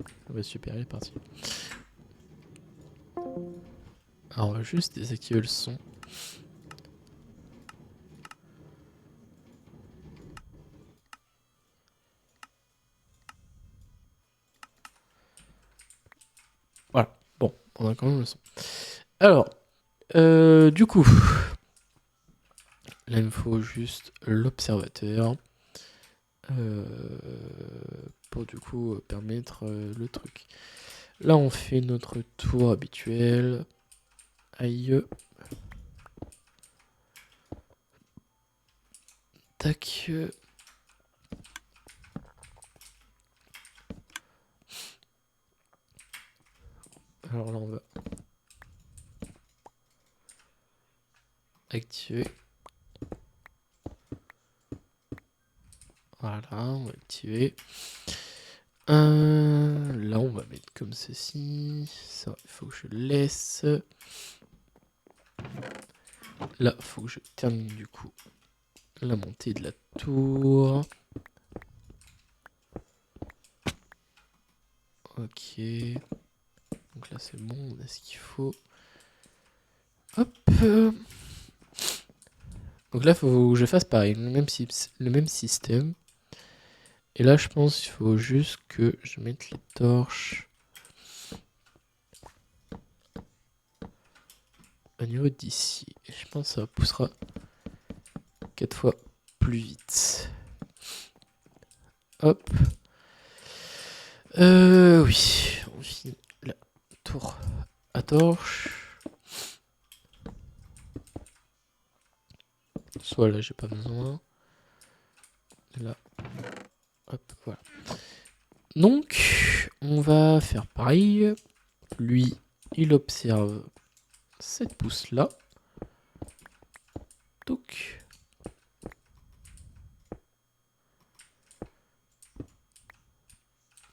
Speaker 1: Ah bah super, il est parti. Alors, on va juste désactiver le son. Voilà, bon, on a quand même le son. Alors, du coup, là il me faut juste l'observateur pour du coup permettre le truc. Là on fait notre tour habituel. Aïe. Tac. Alors là on va activer. Voilà, on va activer. Là, on va mettre comme ceci. Ça, il faut que je laisse. Là, il faut que je termine du coup la montée de la tour. Ok. Donc là, c'est bon, on a ce qu'il faut. Hop. Donc là, il faut que je fasse pareil, le même système. Et là, je pense qu'il faut juste que je mette les torches au niveau d'ici. Et je pense que ça poussera 4 fois plus vite. Hop. Oui. On finit la tour à torche. Soit là, j'ai pas besoin. Là. Hop, voilà. Donc, on va faire pareil. Lui, il observe cette pousse-là. Donc.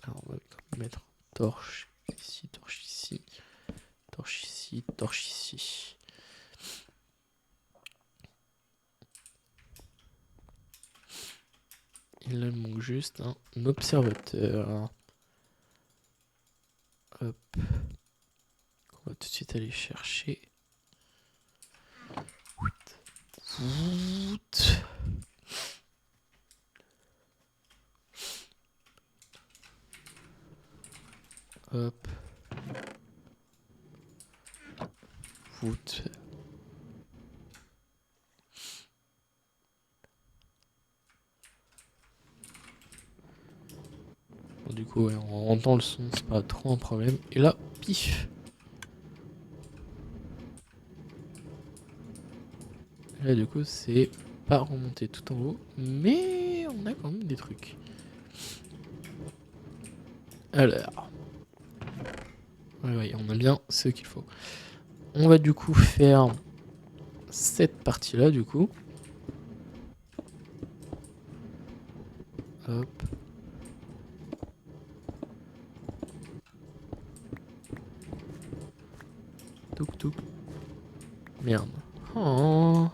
Speaker 1: Alors, on va mettre torche ici, torche ici, torche ici, torche ici. Et là, il manque juste un observateur. Hop. On va tout de suite aller chercher. Hop. Voûte. Bon, du coup, ouais, on entend le son, c'est pas trop un problème. Et là, pif. Là, du coup, c'est pas remonté tout en haut, mais on a quand même des trucs. Alors. Ouais, on a bien ce qu'il faut. On va du coup faire cette partie-là, du coup. Hop. Touk touk. Merde. Oh.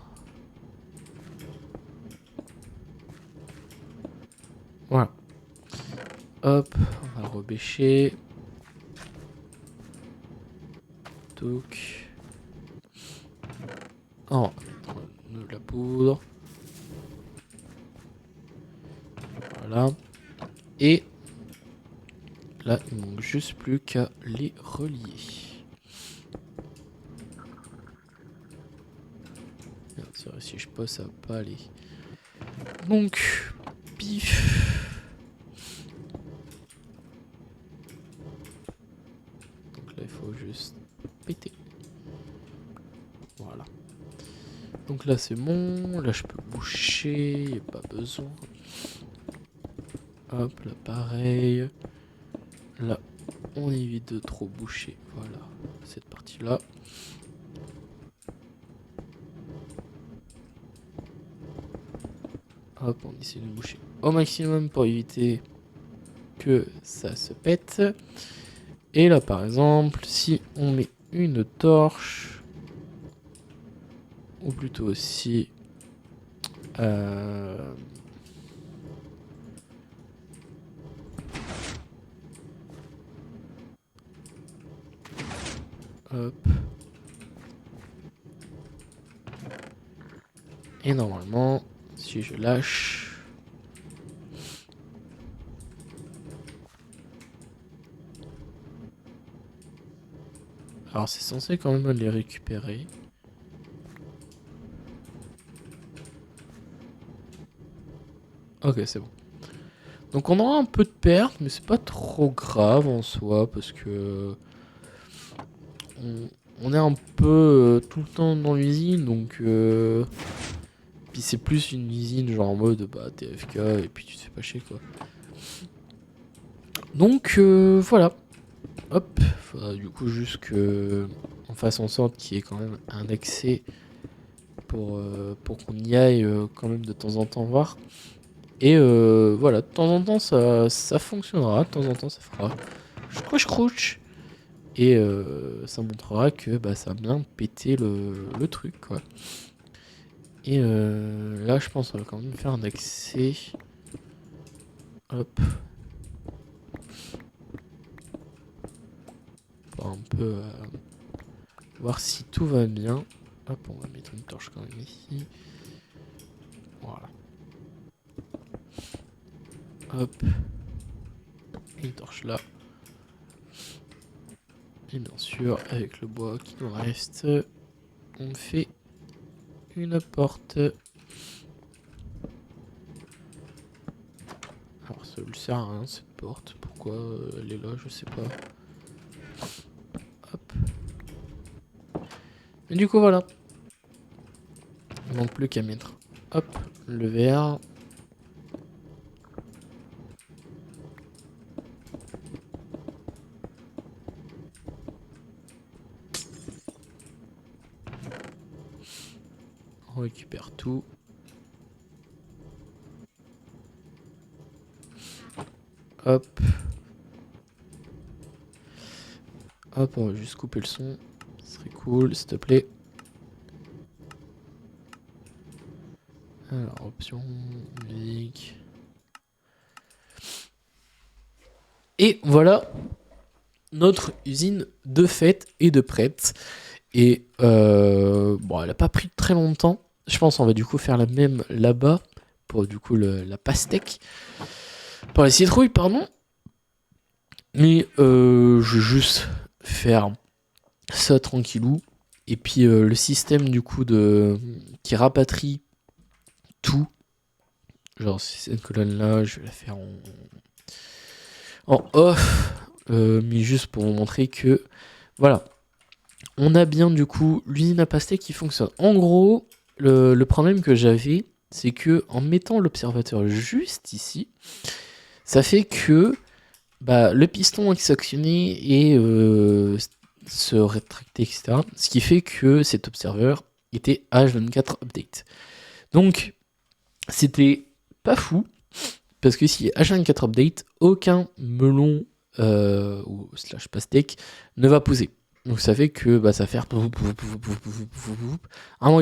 Speaker 1: Hop, on va rebêcher. Donc. Oh, de la poudre. Voilà. Et là, il manque juste plus qu'à les relier. Merde, c'est vrai, si je pose, ça va pas aller. Donc, pif. Donc là, il faut juste péter. Voilà. Donc là, c'est bon. Là, je peux boucher. Il n'y a pas besoin. Hop, là, pareil. Là, on évite de trop boucher. Voilà, cette partie-là. Hop, on essaie de boucher au maximum pour éviter que ça se pète. Et là, par exemple, si on met une torche, ou plutôt aussi... hop. Et normalement, si je lâche... Alors c'est censé quand même les récupérer. Ok, c'est bon. Donc on aura un peu de perte, mais c'est pas trop grave en soi, parce que... On est un peu tout le temps dans l'usine, donc... Puis c'est plus une usine genre en mode bah t'es AFK et puis tu te fais pas chier quoi. Donc voilà. Hop, faudra du coup juste que on fasse en sorte qu'il y ait quand même un accès pour qu'on y aille quand même de temps en temps voir. Et voilà, de temps en temps ça fonctionnera, de temps en temps ça fera crouch. Et ça montrera que bah, ça a bien pété le truc quoi. Et là je pense qu'on va quand même faire un accès. Hop. Pour un peu voir si tout va bien. Hop, on va mettre une torche quand même ici. Voilà. Hop. Une torche là. Et bien sûr, avec le bois qui nous reste, on fait une porte. Alors ça ne sert à rien cette porte. Pourquoi elle est là, je sais pas. Hop. Et du coup voilà. Il manque plus qu'à mettre. Hop, le verre. On récupère tout. Hop. Hop, on va juste couper le son. Ce serait cool, s'il te plaît. Alors, option, musique. Et voilà notre usine de fait et de prête. Et bon, elle a pas pris très longtemps. Je pense qu'on va du coup faire la même là-bas pour du coup la pastèque. Pour les citrouilles, pardon. Mais je vais juste faire ça tranquillou. Et puis le système du coup qui rapatrie tout. Genre cette colonne là, je vais la faire en off. Mais juste pour vous montrer que voilà. On a bien du coup l'usine à pastèque qui fonctionne. En gros, le problème que j'avais, c'est que en mettant l'observateur juste ici, ça fait que bah, le piston qui s'actionnait et se rétractait, etc. Ce qui fait que cet observateur était H24 update. Donc, c'était pas fou, parce que si H24 update, aucun melon ou slash pastèque ne va poser. Donc ça fait que bah, ça fait à moins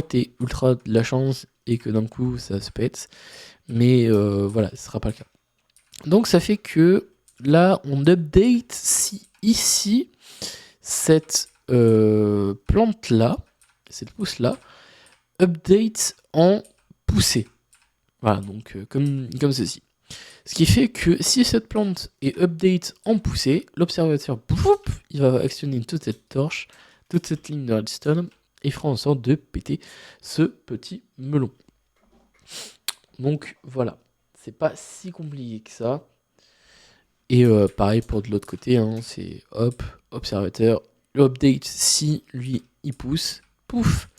Speaker 1: que t'aies ultra de la chance et que d'un coup ça se pète. Mais voilà, ce sera pas le cas. Donc ça fait que là, on update si ici, cette plante-là, cette pousse-là, update en poussée. Voilà, donc comme ceci. Ce qui fait que si cette plante est update en poussée, l'observateur, il va actionner toute cette torche, toute cette ligne de redstone, et fera en sorte de péter ce petit melon. Donc voilà, c'est pas si compliqué que ça. Et pareil pour de l'autre côté, hein, c'est hop, observateur, le update, si lui il pousse, pouf,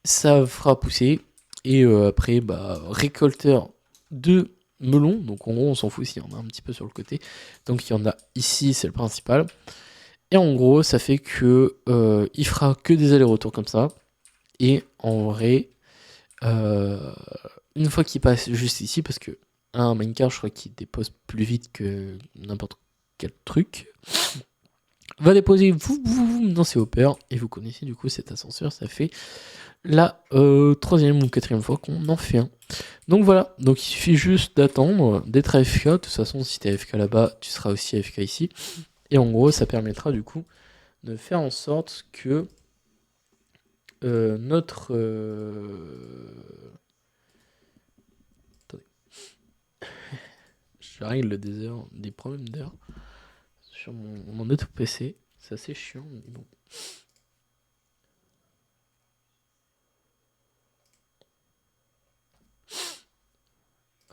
Speaker 1: ça fera pousser. Et après, récolteur de melon, donc en gros on s'en fout s'il y en a un petit peu sur le côté. Donc il y en a ici, c'est le principal. Et en gros, ça fait que il fera que des allers-retours comme ça. Et en vrai, une fois qu'il passe juste ici, parce que un minecart, je crois qu'il dépose plus vite que n'importe quel truc, va déposer dans ses hoppers, et vous connaissez du coup cet ascenseur, ça fait la troisième ou quatrième fois qu'on en fait un. Donc voilà, donc il suffit juste d'attendre, d'être AFK, de toute façon si t'es AFK là-bas, tu seras aussi AFK ici, et en gros ça permettra du coup de faire en sorte que notre... Attendez. Je règle des problèmes d'air sur mon autre PC. C'est assez chiant, mais bon.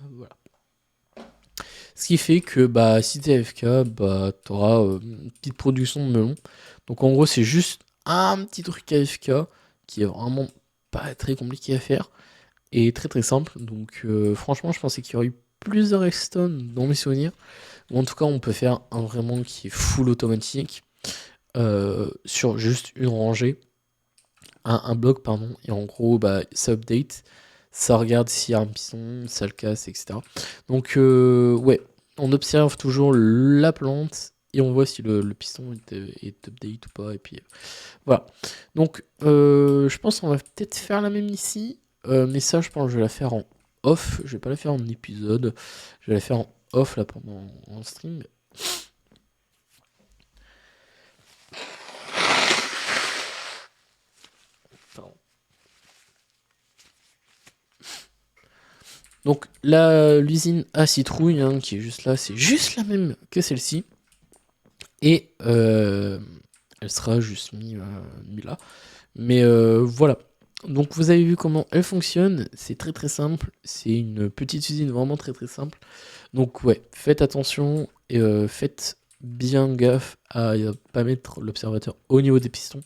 Speaker 1: Voilà. Ce qui fait que si t'es AFK, t'auras une petite production de melon. Donc en gros, c'est juste un petit truc AFK qui est vraiment pas très compliqué à faire et très très simple. Donc franchement, je pensais qu'il y aurait eu plus de redstone dans mes souvenirs. Ou en tout cas, on peut faire un vraiment qui est full automatique sur juste une rangée, un bloc, pardon. Et en gros, ça update, ça regarde s'il y a un piston, ça le casse, etc. Donc ouais, on observe toujours la plante et on voit si le piston est update ou pas. Et puis voilà. Donc je pense qu'on va peut-être faire la même ici. Mais ça, je pense que je vais la faire en off. Je vais pas la faire en épisode. Je vais la faire en off là pendant en stream. Pardon. Donc l'usine à citrouille hein, qui est juste là, c'est juste la même que celle-ci. Et elle sera juste mise là. Mais voilà. Donc vous avez vu comment elle fonctionne. C'est très très simple. C'est une petite usine vraiment très très simple. Donc ouais, faites attention et faites bien gaffe à pas mettre l'observateur au niveau des pistons,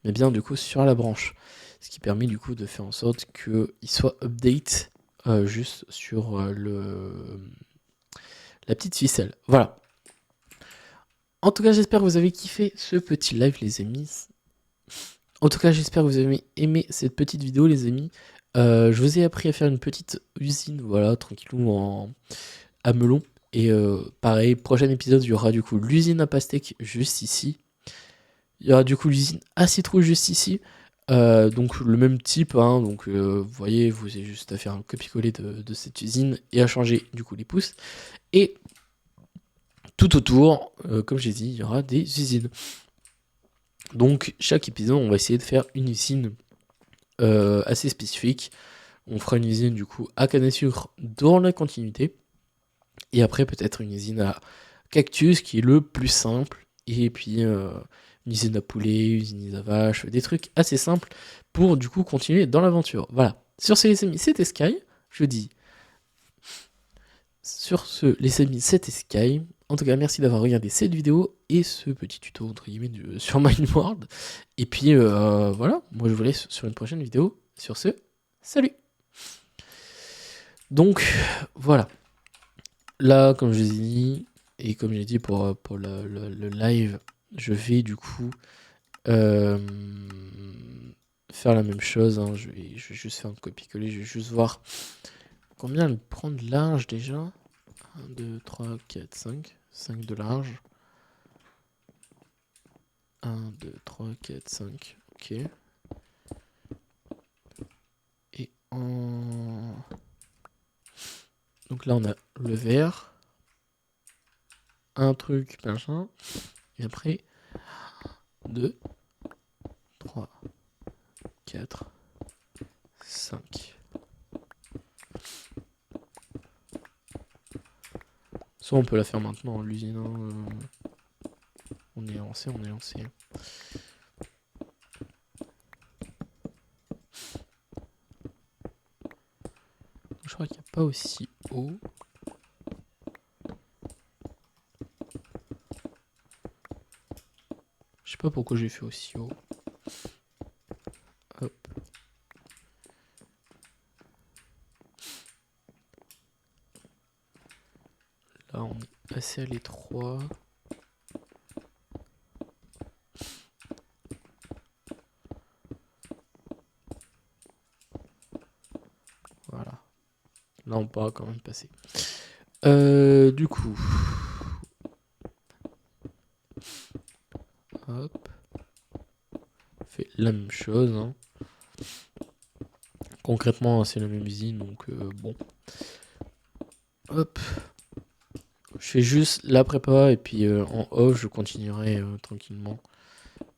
Speaker 1: mais bien du coup sur la branche. Ce qui permet du coup de faire en sorte qu'il soit update juste sur la petite ficelle. Voilà. En tout cas, j'espère que vous avez kiffé ce petit live, les amis. En tout cas, j'espère que vous avez aimé cette petite vidéo, les amis. Je vous ai appris à faire une petite usine, voilà, tranquillou, à melon. Et pareil, prochain épisode, il y aura du coup l'usine à pastèque juste ici. Il y aura du coup l'usine à citrouille juste ici. Donc le même type, hein, donc vous voyez, vous avez juste à faire un copier-coller de cette usine et à changer du coup les pouces. Et tout autour, comme j'ai dit, il y aura des usines. Donc chaque épisode, on va essayer de faire une usine assez spécifique. On fera une usine du coup à canne à sucre dans la continuité. Et après peut-être une usine à cactus qui est le plus simple. Et puis une usine à poulet, une usine à vache, des trucs assez simples pour du coup continuer dans l'aventure. Voilà. Sur ce les amis, c'était Sky. Je dis sur ce les amis, c'était Sky. En tout cas, merci d'avoir regardé cette vidéo et ce petit tuto entre guillemets sur Mindworld. Et puis voilà, moi je vous laisse sur une prochaine vidéo. Sur ce, salut. Donc voilà. Là, comme je vous ai dit, et comme j'ai dit pour le live, je vais du coup faire la même chose. Hein. Je vais juste faire un copier-coller, je vais juste voir combien elle prend de large déjà. 1, 2, 3, 4, 5. 5 de large. 1, 2, 3, 4, 5. Ok. Et en... Donc là, on a le vert. un truc, machin. Et après, 2, 3, 4, 5. Soit on peut la faire maintenant, l'usine. On est lancé, on est lancé. Je crois qu'il n'y a pas aussi haut. Je sais pas pourquoi j'ai fait aussi haut. Hop. Là, on est assez à l'étroit. Voilà. Là, on pourra quand même passer. Du coup. Hop. On fait la même chose. Hein. Concrètement, c'est la même usine, donc bon. Hop. Je fais juste la prépa et puis en off, je continuerai tranquillement.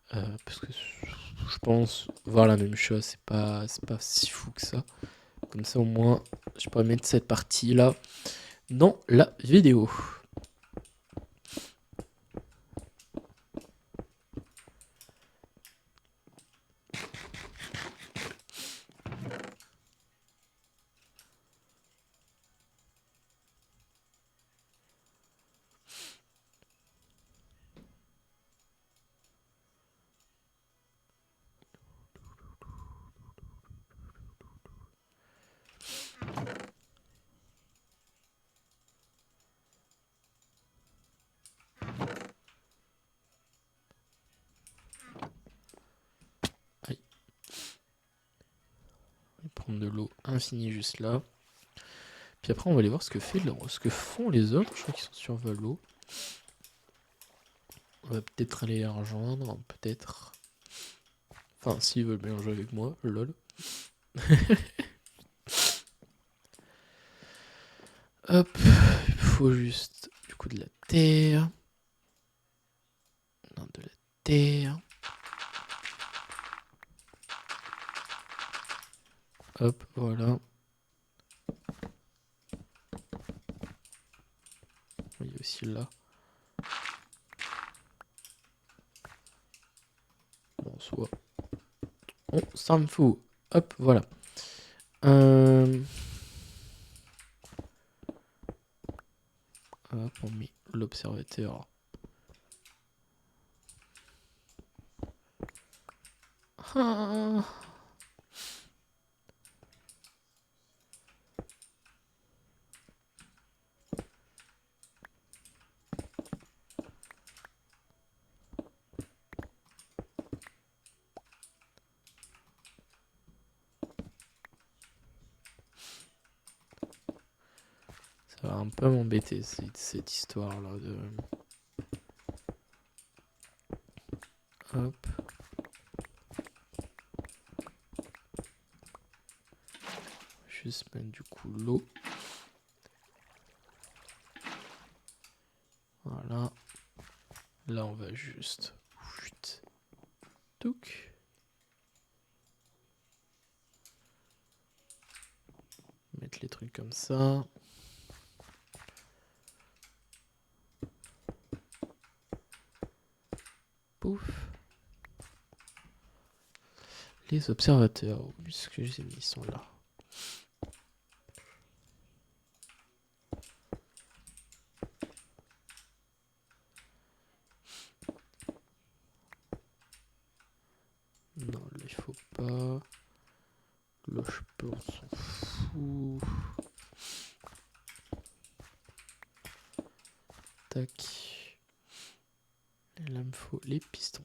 Speaker 1: Parce que je pense voir la même chose, c'est pas si fou que ça. Comme ça, au moins, je pourrais mettre cette partie-là dans la vidéo. Allez. On va prendre de l'eau infinie juste là. Puis après, on va aller voir ce que font les autres. Je crois qu'ils sont sur Valo. On va peut-être aller les rejoindre, peut-être. Enfin, s'ils veulent bien jouer avec moi, lol. Hop, il faut juste du coup de la terre. Non, de la terre. Hop, voilà. Il y a aussi là. Bon, soit. On s'en fout. Hop, voilà. Hop, on met l'observateur. Ah. Ça va un peu m'embêter cette histoire-là de... Hop. Juste mettre du coup l'eau. Voilà. Là, on va juste... Touc. Mettre les trucs comme ça. Pouf. Les observateurs, puisque je les ai mis, ils sont là. Non, là, il faut pas. Là, je peux, on s'en fout. Tac. Et là, il me faut les pistons.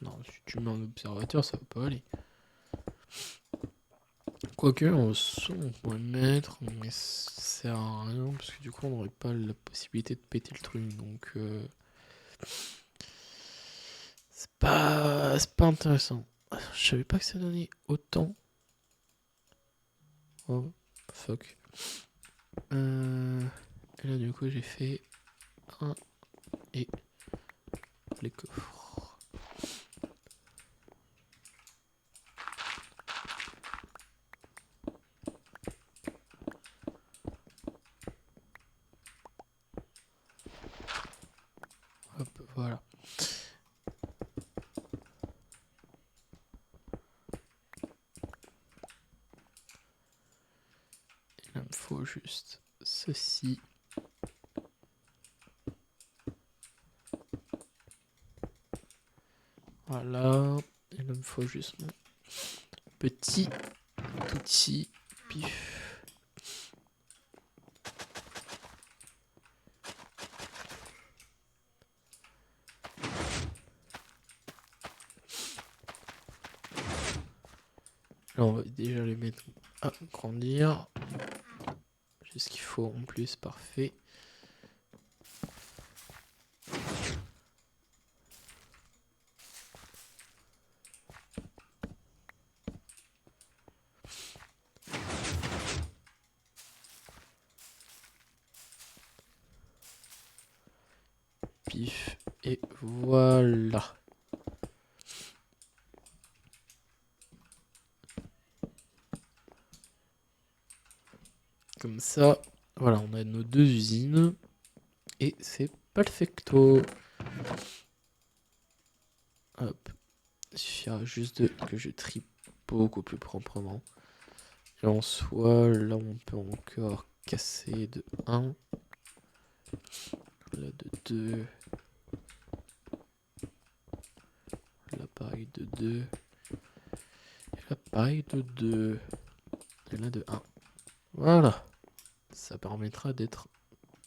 Speaker 1: Non, si tu mets un observateur, ça va pas aller. Quoique, en son, on pourrait mettre, mais ça sert à rien, parce que du coup, on n'aurait pas la possibilité de péter le truc, donc c'est pas intéressant. Je savais pas que ça donnait autant. Oh, fuck. Et là, du coup, j'ai fait un et les coffres. Hop, voilà. Et là, il me faut juste ceci. Voilà. Et là, il me faut juste mon petit outil. Pif. Là, on va déjà les mettre à grandir. J'ai ce qu'il faut en plus, parfait. Pif, et voilà. Comme ça, voilà, on a nos deux usines. Et c'est perfecto. Hop. Il suffira juste que je trie beaucoup plus proprement. Et en soi, là, on peut encore casser de 1. Là, de 2. Là, pareil, de 2. Et là, pareil, de 2. Et là, de 1. Voilà. Ça permettra d'être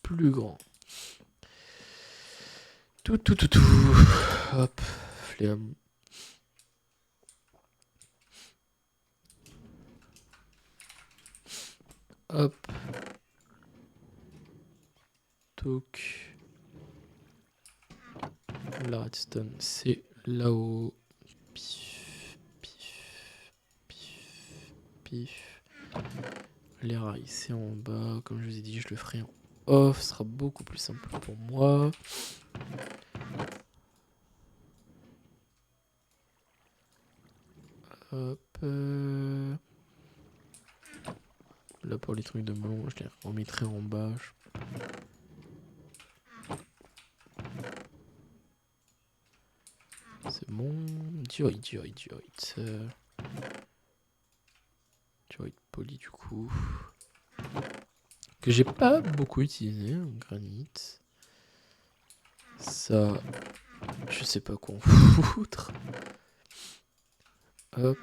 Speaker 1: plus grand. Tout. Hop. Flamme. Hop. Toc. La redstone, c'est là-haut. Pif, pif, pif, pif. Les rails, c'est en bas. Comme je vous ai dit, je le ferai en off. Ce sera beaucoup plus simple pour moi. Hop. Là, pour les trucs de melon, je les remettrai en bas. C'est bon. Dioïde. Dioïde poli, du coup. Que j'ai pas beaucoup utilisé, en granit. Ça, je sais pas quoi en foutre. Hop.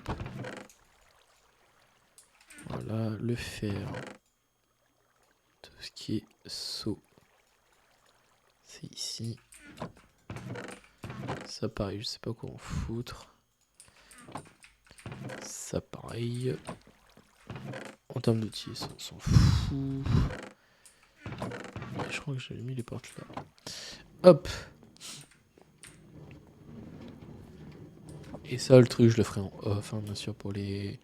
Speaker 1: Voilà, le fer. Tout ce qui est saut. C'est ici. Ça pareil, je sais pas quoi en foutre. Ça pareil. En termes d'outils, ça on s'en fout. Et je crois que j'avais mis les portes là. Hop. Et ça, le truc, je le ferai en off, hein, bien sûr, pour les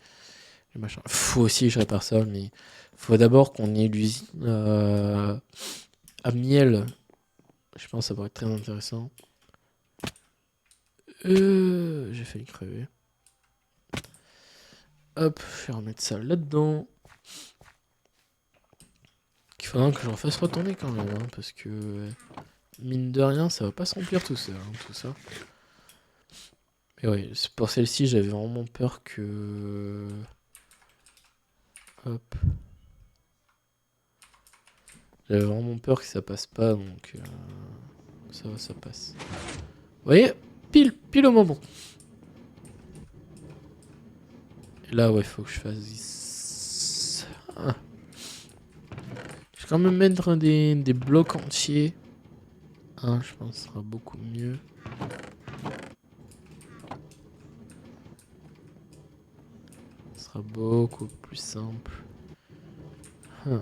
Speaker 1: machins. Faut aussi que je répare ça, mais faut d'abord qu'on ait l'usine à miel. Je pense que ça pourrait être très intéressant. J'ai failli crever. Hop, je vais remettre ça là-dedans. Il faudra que je refasse retourner quand même, hein, parce que mine de rien, ça va pas se remplir tout seul, hein, tout ça. Mais ouais, pour celle-ci, j'avais vraiment peur que... Hop. J'avais vraiment peur que ça passe pas, donc ça passe. Vous voyez, pile au moment. Et là, ouais, faut que je fasse... Ah. Je vais quand même mettre des blocs entiers. Hein, je pense que ce sera beaucoup mieux. Ce sera beaucoup plus simple. Hmm.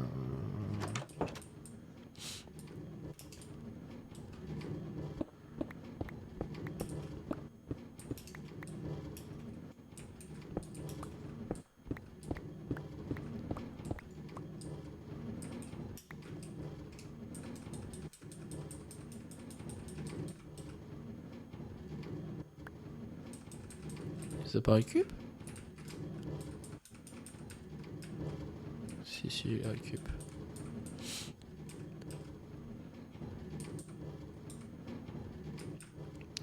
Speaker 1: Ça pas récup? Si, récup.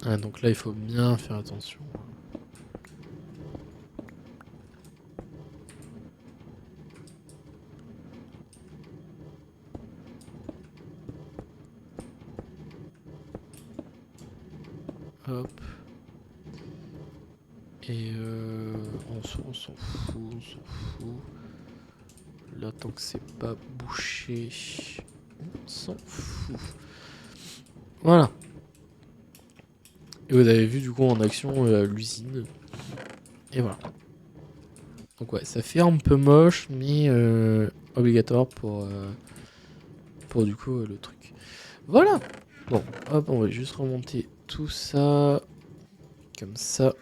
Speaker 1: Ah, donc là, il faut bien faire attention. Hop. Et on s'en fout. Là, tant que c'est pas bouché, on s'en fout. Voilà. Et vous avez vu du coup en action l'usine. Et voilà. Donc ouais, ça fait un peu moche, mais obligatoire pour du coup le truc. Voilà. Bon, hop, on va juste remonter tout ça. Comme ça.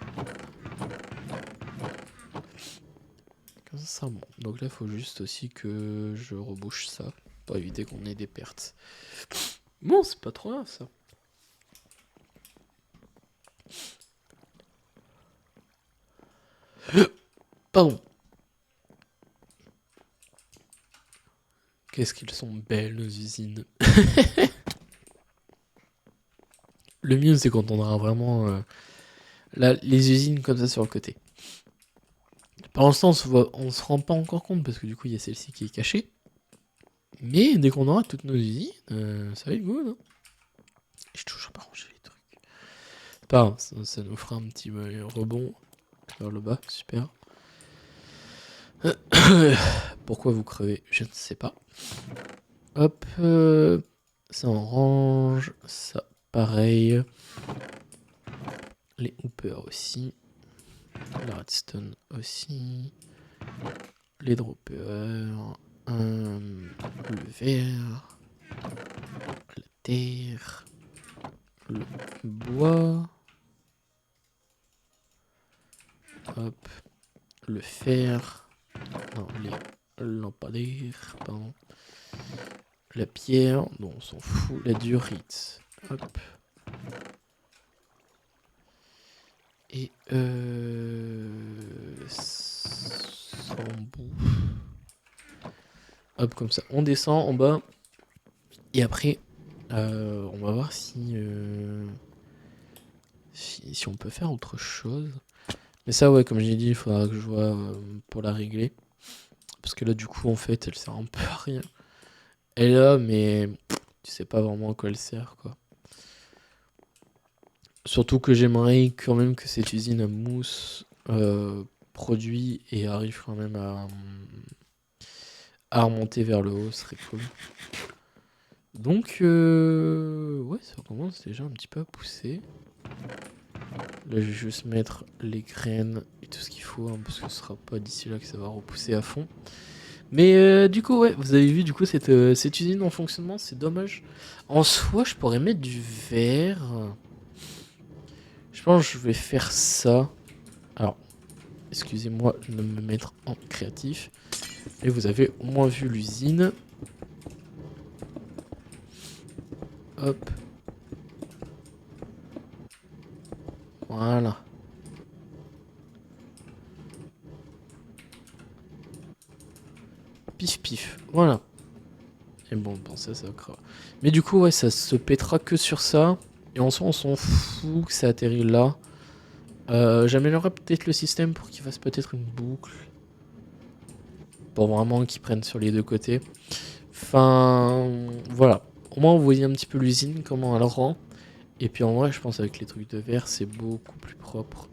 Speaker 1: Comme ça remonte. Donc là, il faut juste aussi que je rebouche ça. Pour éviter qu'on ait des pertes. Bon, c'est pas trop grave ça. Pardon. Qu'est-ce qu'ils sont belles, nos usines. Le mieux, c'est quand on aura vraiment les usines comme ça sur le côté. Pour l'instant, on se rend pas encore compte parce que du coup, il y a celle-ci qui est cachée. Mais dès qu'on aura toutes nos usines, ça va être good. Hein. J'ai toujours pas rangé les trucs. C'est pas grave, ça nous fera un petit rebond vers le bas. Super. Pourquoi vous crevez? Je ne sais pas. Hop. Ça on range. Ça, pareil. Les hoopers aussi. La redstone aussi. Les droppers. Le verre. La terre. Le bois. Hop. Le fer. Non, les lampadaires. Pardon. La pierre. Non, on s'en fout. La durite. Hop. Et bambou. Hop, comme ça. On descend en bas. Et après, on va voir si on peut faire autre chose. Mais ça, ouais, comme j'ai dit, il faudra que je vois pour la régler. Parce que là, du coup, en fait, elle sert un peu à rien. Elle est là, mais tu sais pas vraiment à quoi elle sert, quoi. Surtout que j'aimerais quand même que cette usine à mousse produit et arrive quand même à remonter vers le haut, ce serait cool. Donc, ouais, ça commence déjà un petit peu à pousser. Là, je vais juste mettre les graines et tout ce qu'il faut, hein, parce que ce sera pas d'ici là que ça va repousser à fond. Mais du coup, ouais, vous avez vu du coup cette usine en fonctionnement, c'est dommage. En soi, je pourrais mettre du verre. Je pense que je vais faire ça. Alors, excusez-moi de me mettre en créatif. Et vous avez au moins vu l'usine. Hop. Voilà. Pif pif. Voilà. Et bon, ça va crever. Mais du coup, ouais, ça se pètera que sur ça. Et en soi, on s'en fout que ça atterrit là. J'améliorerai peut-être le système pour qu'il fasse peut-être une boucle. Pour vraiment qu'il prenne sur les deux côtés. Enfin, voilà. Au moins, vous voyez un petit peu l'usine, comment elle rend. Et puis en vrai, je pense avec les trucs de verre, c'est beaucoup plus propre.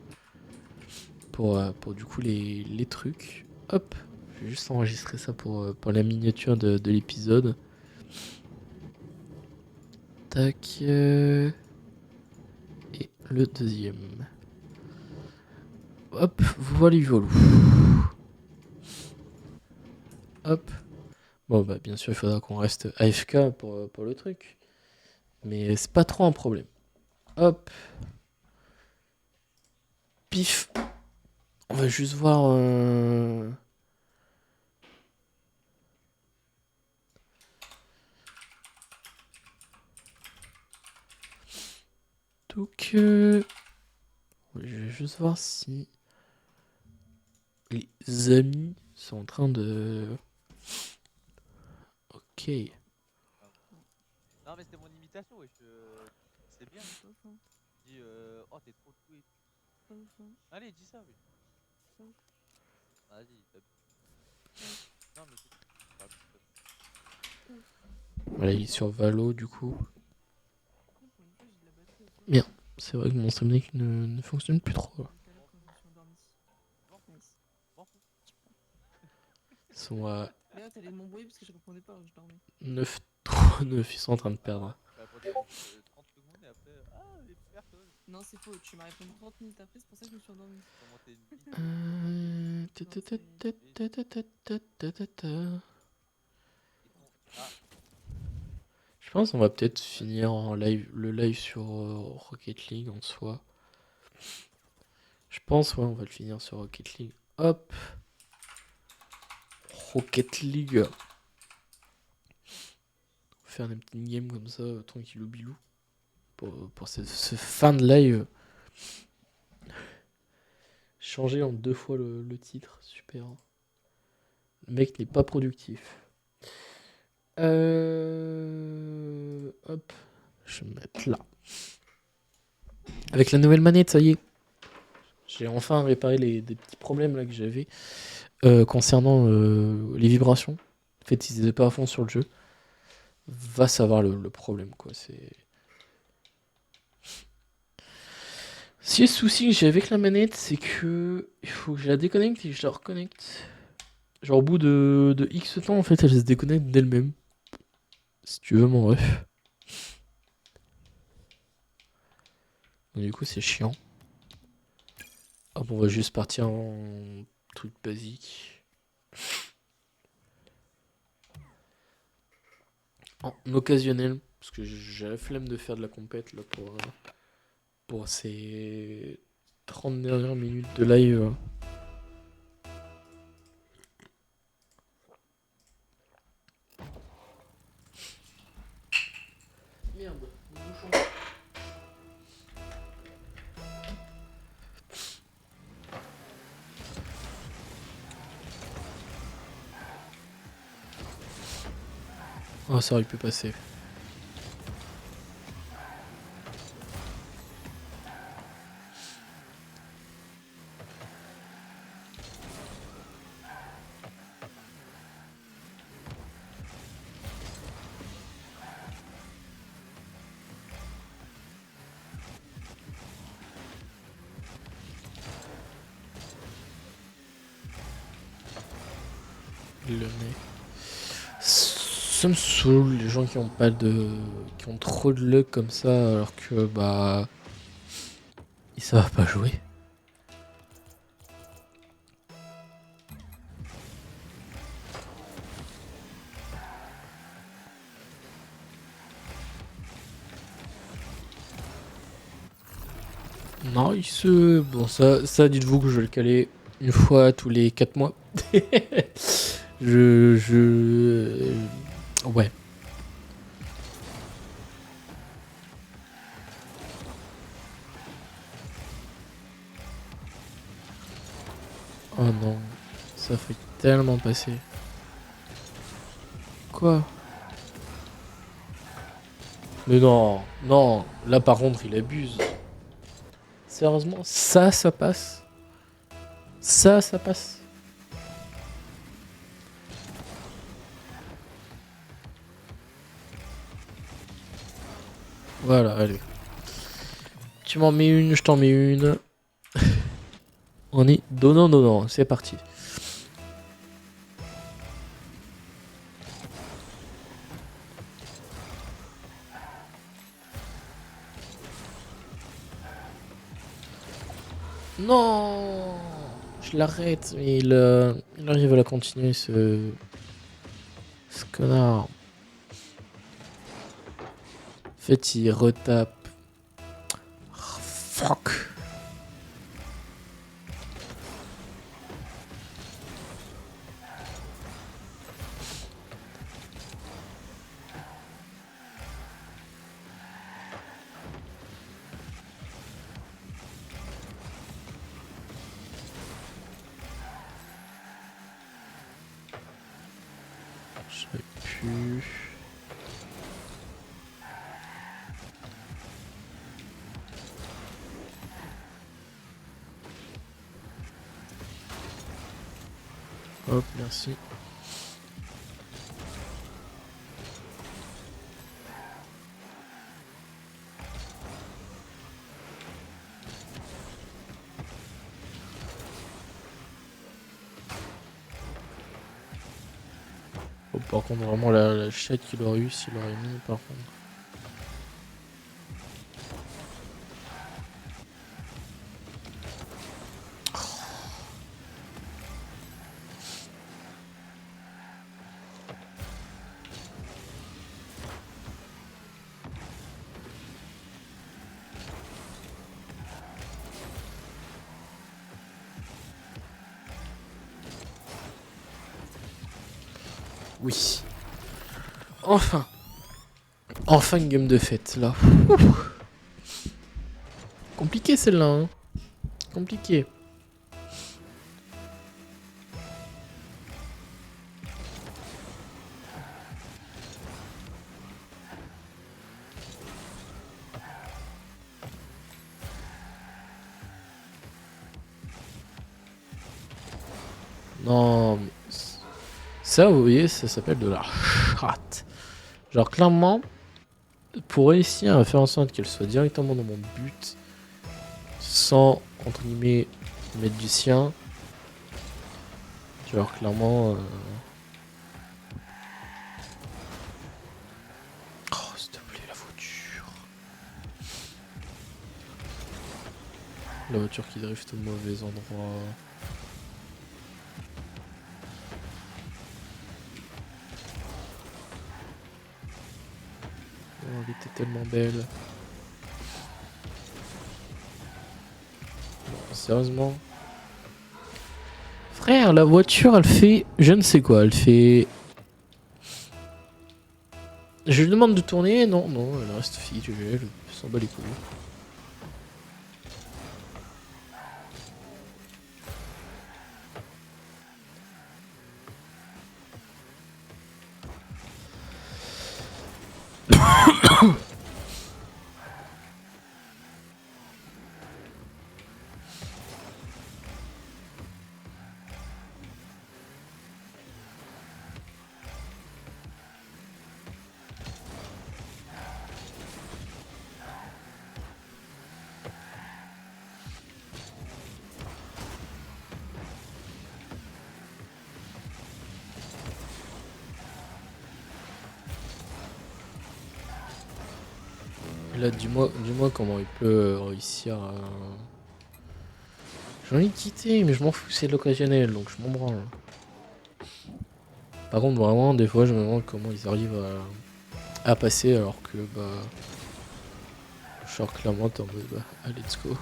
Speaker 1: Pour du coup les trucs. Hop. Je vais juste enregistrer ça pour la miniature de l'épisode. Tac. Et le deuxième. Hop, voilà, voilà. Hop. Bon, bah, bien sûr, il faudra qu'on reste AFK pour le truc. Mais c'est pas trop un problème. Hop. Pif. On va juste voir. Donc, je vais juste voir si les amis sont en train de. Ok.
Speaker 3: Non, mais c'était mon imitation, wesh. C'est bien.
Speaker 4: Pas ouf, hein.
Speaker 3: Dis, oh, t'es trop doué.
Speaker 4: Pas ouf, hein.
Speaker 3: Allez, dis ça, wesh.
Speaker 4: Pas ouf.
Speaker 3: Vas-y, non, mais c'est tout. Parle plus comme ça.
Speaker 1: Voilà, il est sur Valo du coup.
Speaker 4: Putain, pour une fois, j'ai de la batterie au sol.
Speaker 1: Bien. C'est vrai que mon stream deck ne fonctionne plus trop. Là.
Speaker 4: Tout à l'heure, quand je me suis endormi. Nice.
Speaker 3: M'en fous.
Speaker 1: Ils sont à
Speaker 4: D'ailleurs, t'allais m'embrouiller parce que je répondais pas alors que je dormais.
Speaker 1: 9-3-9. Ils sont en train de perdre.
Speaker 3: Tu répondais 30 secondes et après, ah, les personnes.
Speaker 4: Non, c'est faux. Tu m'as répondu 30 minutes après, c'est pour ça que je me suis endormi.
Speaker 3: Comment t'es une bite. Ah,
Speaker 1: Je pense qu'on va peut-être finir en live, le live sur Rocket League en soi. Je pense, ouais, on va le finir sur Rocket League. Hop. Rocket League. Faire des petites games comme ça, tranquillou bilou. Pour ce fin de live. Changer en 2 fois le titre, super. Le mec n'est pas productif. Hop, je vais me mettre là. Avec la nouvelle manette, ça y est. J'ai enfin réparé des petits problèmes là que j'avais concernant les vibrations. En fait, ils étaient pas à fond sur le jeu. Va savoir le problème, quoi. Si le souci que j'ai avec la manette, c'est que il faut que je la déconnecte et que je la reconnecte. Genre au bout de X temps, en fait, elle se déconnecte d'elle-même. Si tu veux, mon ref. Donc, du coup, c'est chiant. Hop, on va juste partir en truc basique. En occasionnel. Parce que j'ai la flemme de faire de la compète là pour ces 30 dernières minutes de live. Merde, le bouchon. Oh, ça aurait pu passer. Le nez. Ça me saoule les gens qui ont pas de. Qui ont trop de luck comme ça alors que bah. Ils savent pas jouer. Nice. Bon, ça dites-vous que je vais le caler une fois tous les 4 mois. Ouais. Oh non. Ça fait tellement passer. Quoi? Mais non. Non. Là, par contre, il abuse. Sérieusement, ça passe. Ça passe. Voilà, allez. Tu m'en mets une, je t'en mets une. On est donnant, c'est parti. Non, je l'arrête, mais il arrive à la continuer ce Ce connard. En fait, il retape. Oh, fuck. J'aurais pu... Hop, merci. Oh, par contre, vraiment, la chatte qu'il aurait eu s'il aurait mis, par contre. Oui. Enfin. Enfin une game de fête, là. Ouh. Compliqué celle-là, hein. Compliqué. Non, mais... Ça, vous voyez, ça s'appelle de la chatte. Genre, clairement, pour réussir à faire en sorte qu'elle soit directement dans mon but, sans, entre guillemets, mettre du sien, genre, clairement... Oh, s'il te plaît, la voiture. La voiture qui drift au mauvais endroit. Oh, elle était tellement belle. Non, sérieusement. Frère, la voiture, elle fait... Je ne sais quoi, elle fait... Je lui demande de tourner, non, non, elle reste figée, elle s'en bat les couilles. Là, dis-moi comment il peut réussir à... J'ai envie de quitter, mais je m'en fous, c'est l'occasionnel, donc je m'en branle. Par contre, vraiment, des fois, je me demande comment ils arrivent à passer alors que, bah... Genre, clairement, t'es en mode, bah, allez, let's go.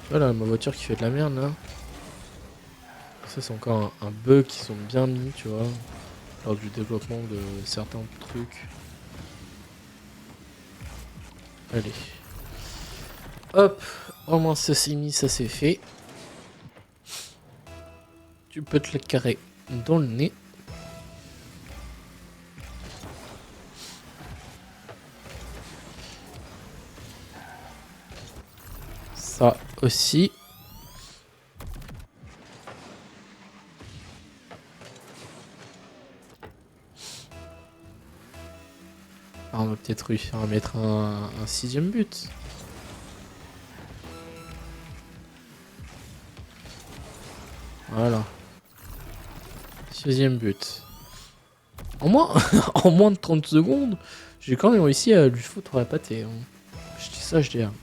Speaker 1: Voilà, ma voiture qui fait de la merde, là. Ça, c'est encore un bug qui sont bien mis, tu vois, lors du développement de certains trucs. Allez. Hop, au moins ça c'est mis, ça c'est fait. Tu peux te le carrer dans le nez. Ça aussi. Ah, on va peut-être réussir à mettre un sixième but. Voilà. Sixième but. En moins, en moins de 30 secondes, j'ai quand même réussi à lui foutre la pâtée. Hein. Je dis ça, je dis rien.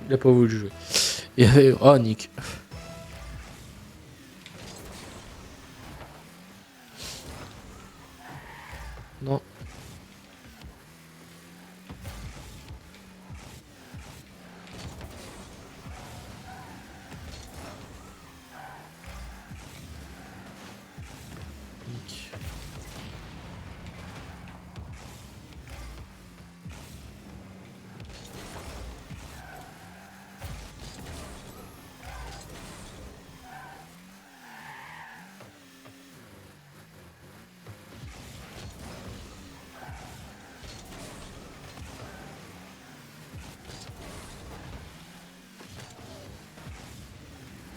Speaker 1: Il a pas voulu jouer. Et oh, Nick. Non. Nick.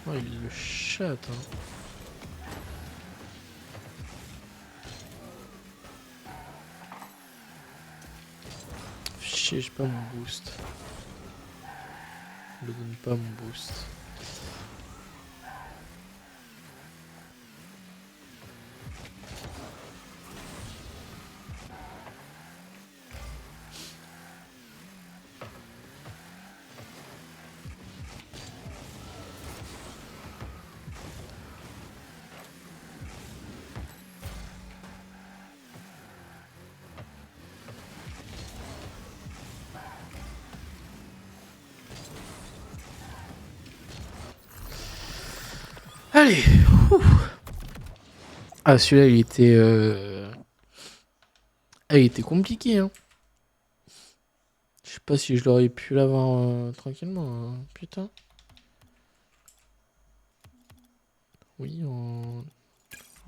Speaker 1: Oh, il le chatte, hein. Chier, j'ai pas mon boost. Il me donne pas mon boost. Allez. Ouh. Ah, celui-là, il était compliqué, hein. Je sais pas si je l'aurais pu l'avoir tranquillement, hein. Putain. Oui, en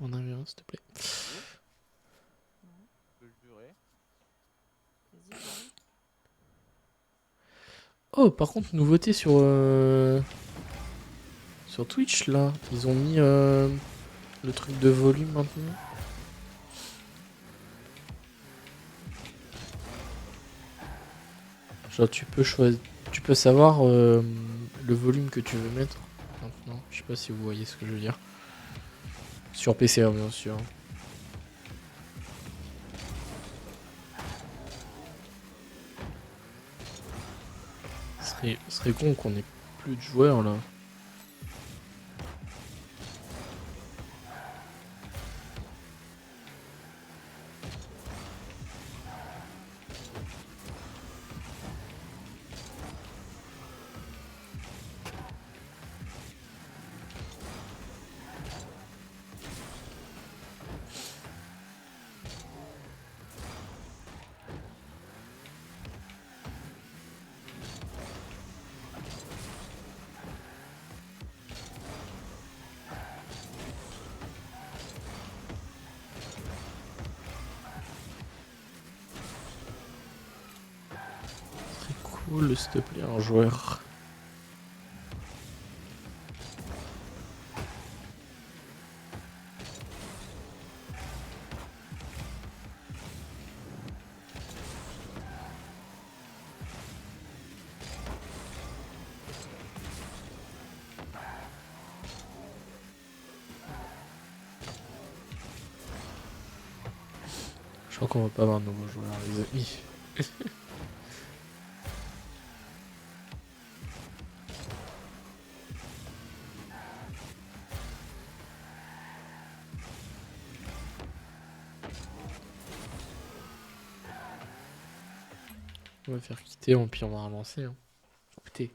Speaker 1: un, s'il te plaît.
Speaker 3: Je peux le jurer.
Speaker 4: Vas-y, j'arrive.
Speaker 1: Oh, par contre, nouveauté sur Twitch, là. Ils ont mis le truc de volume maintenant. Genre, tu peux savoir le volume que tu veux mettre maintenant. Je sais pas si vous voyez ce que je veux dire. Sur PC, hein, bien sûr. Ce serait con qu'on ait plus de joueurs là. Cool, s'il te plaît, un joueur. Je crois qu'on va pas avoir de nouveaux joueurs, les amis. On va faire quitter, puis on va relancer. Hein. Écoutez.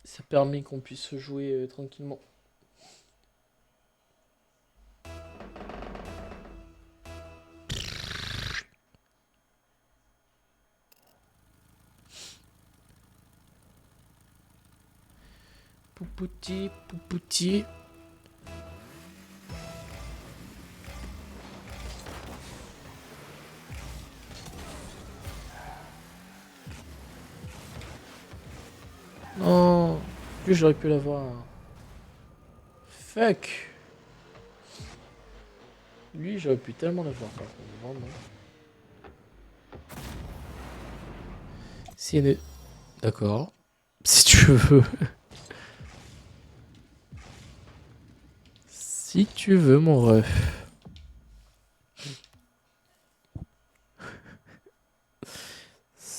Speaker 1: Ça permet qu'on puisse jouer tranquillement. Poupouti, poupouti. Non, plus j'aurais pu l'avoir. Fuck. Lui, j'aurais pu tellement l'avoir. Par contre, vraiment. Si elle est... D'accord. Si tu veux. Si tu veux, mon ref.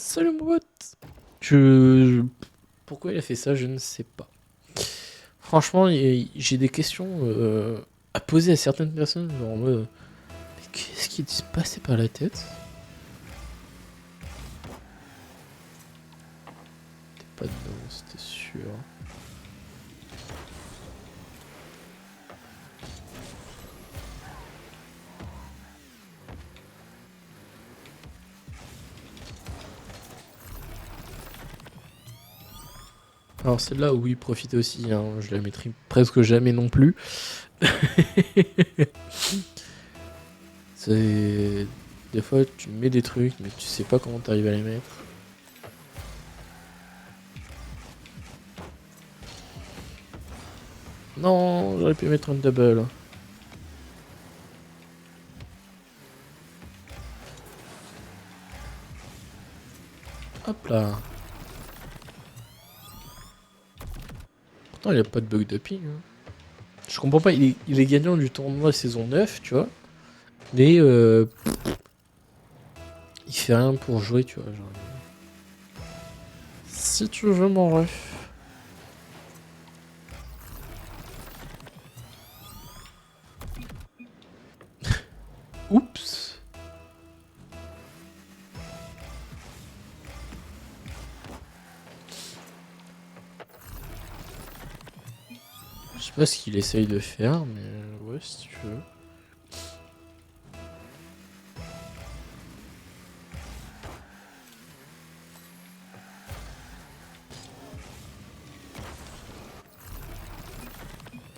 Speaker 1: Salut mon pote. Je... Pourquoi il a fait ça, je ne sais pas. Franchement, j'ai des questions à poser à certaines personnes, genre en mode, mais qu'est-ce qui se passait par la tête? T'es pas dedans, c'était sûr. Alors celle-là, oui, profitez aussi, hein, je la mettrai presque jamais non plus. C'est... Des fois, tu mets des trucs, mais tu sais pas comment t'arrives à les mettre. Non, j'aurais pu mettre un double. Hop là. Pourtant, il n'y a pas de bug de ping. Hein. Je comprends pas, il est gagnant du tournoi saison 9, tu vois. Mais il fait rien pour jouer, tu vois. Genre... Si tu veux mon ref. Oups. Je sais pas ce qu'il essaye de faire, mais ouais, si tu veux.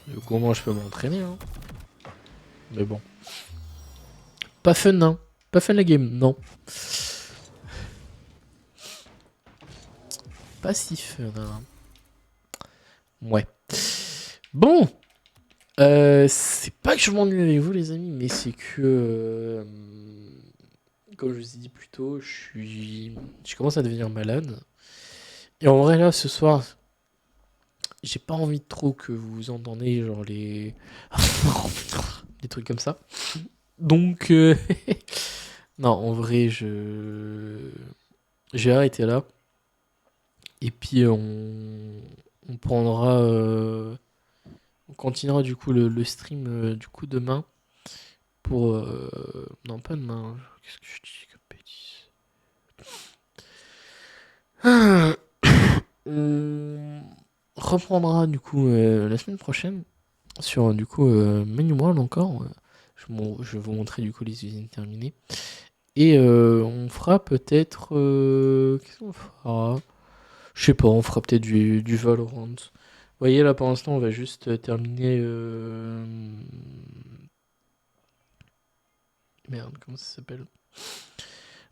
Speaker 1: Du coup, moi, je peux m'entraîner, hein. Mais bon. Pas fun, hein. Pas fun la game, non. Pas si fun, hein. Ouais. Bon. C'est pas que je m'ennuie avec vous, les amis, mais c'est que... comme je vous ai dit plus tôt, je commence à devenir malade. Et en vrai, là, ce soir, j'ai pas envie de trop que vous entendez, genre, les... des trucs comme ça. Donc, non, en vrai, je vais arrêter là. Et puis, on prendra... On continuera, du coup, le stream, du coup, demain. Pour... Non, pas demain. Qu'est-ce que je dis comme bêtise? On reprendra du coup la semaine prochaine sur du coup Menu World encore. Je vais vous montrer du coup les usines terminées. Et on fera peut-être... Qu'est-ce qu'on fera? Je sais pas, on fera peut-être du Valorant. Vous voyez là pour l'instant on va juste terminer... Merde, comment ça s'appelle?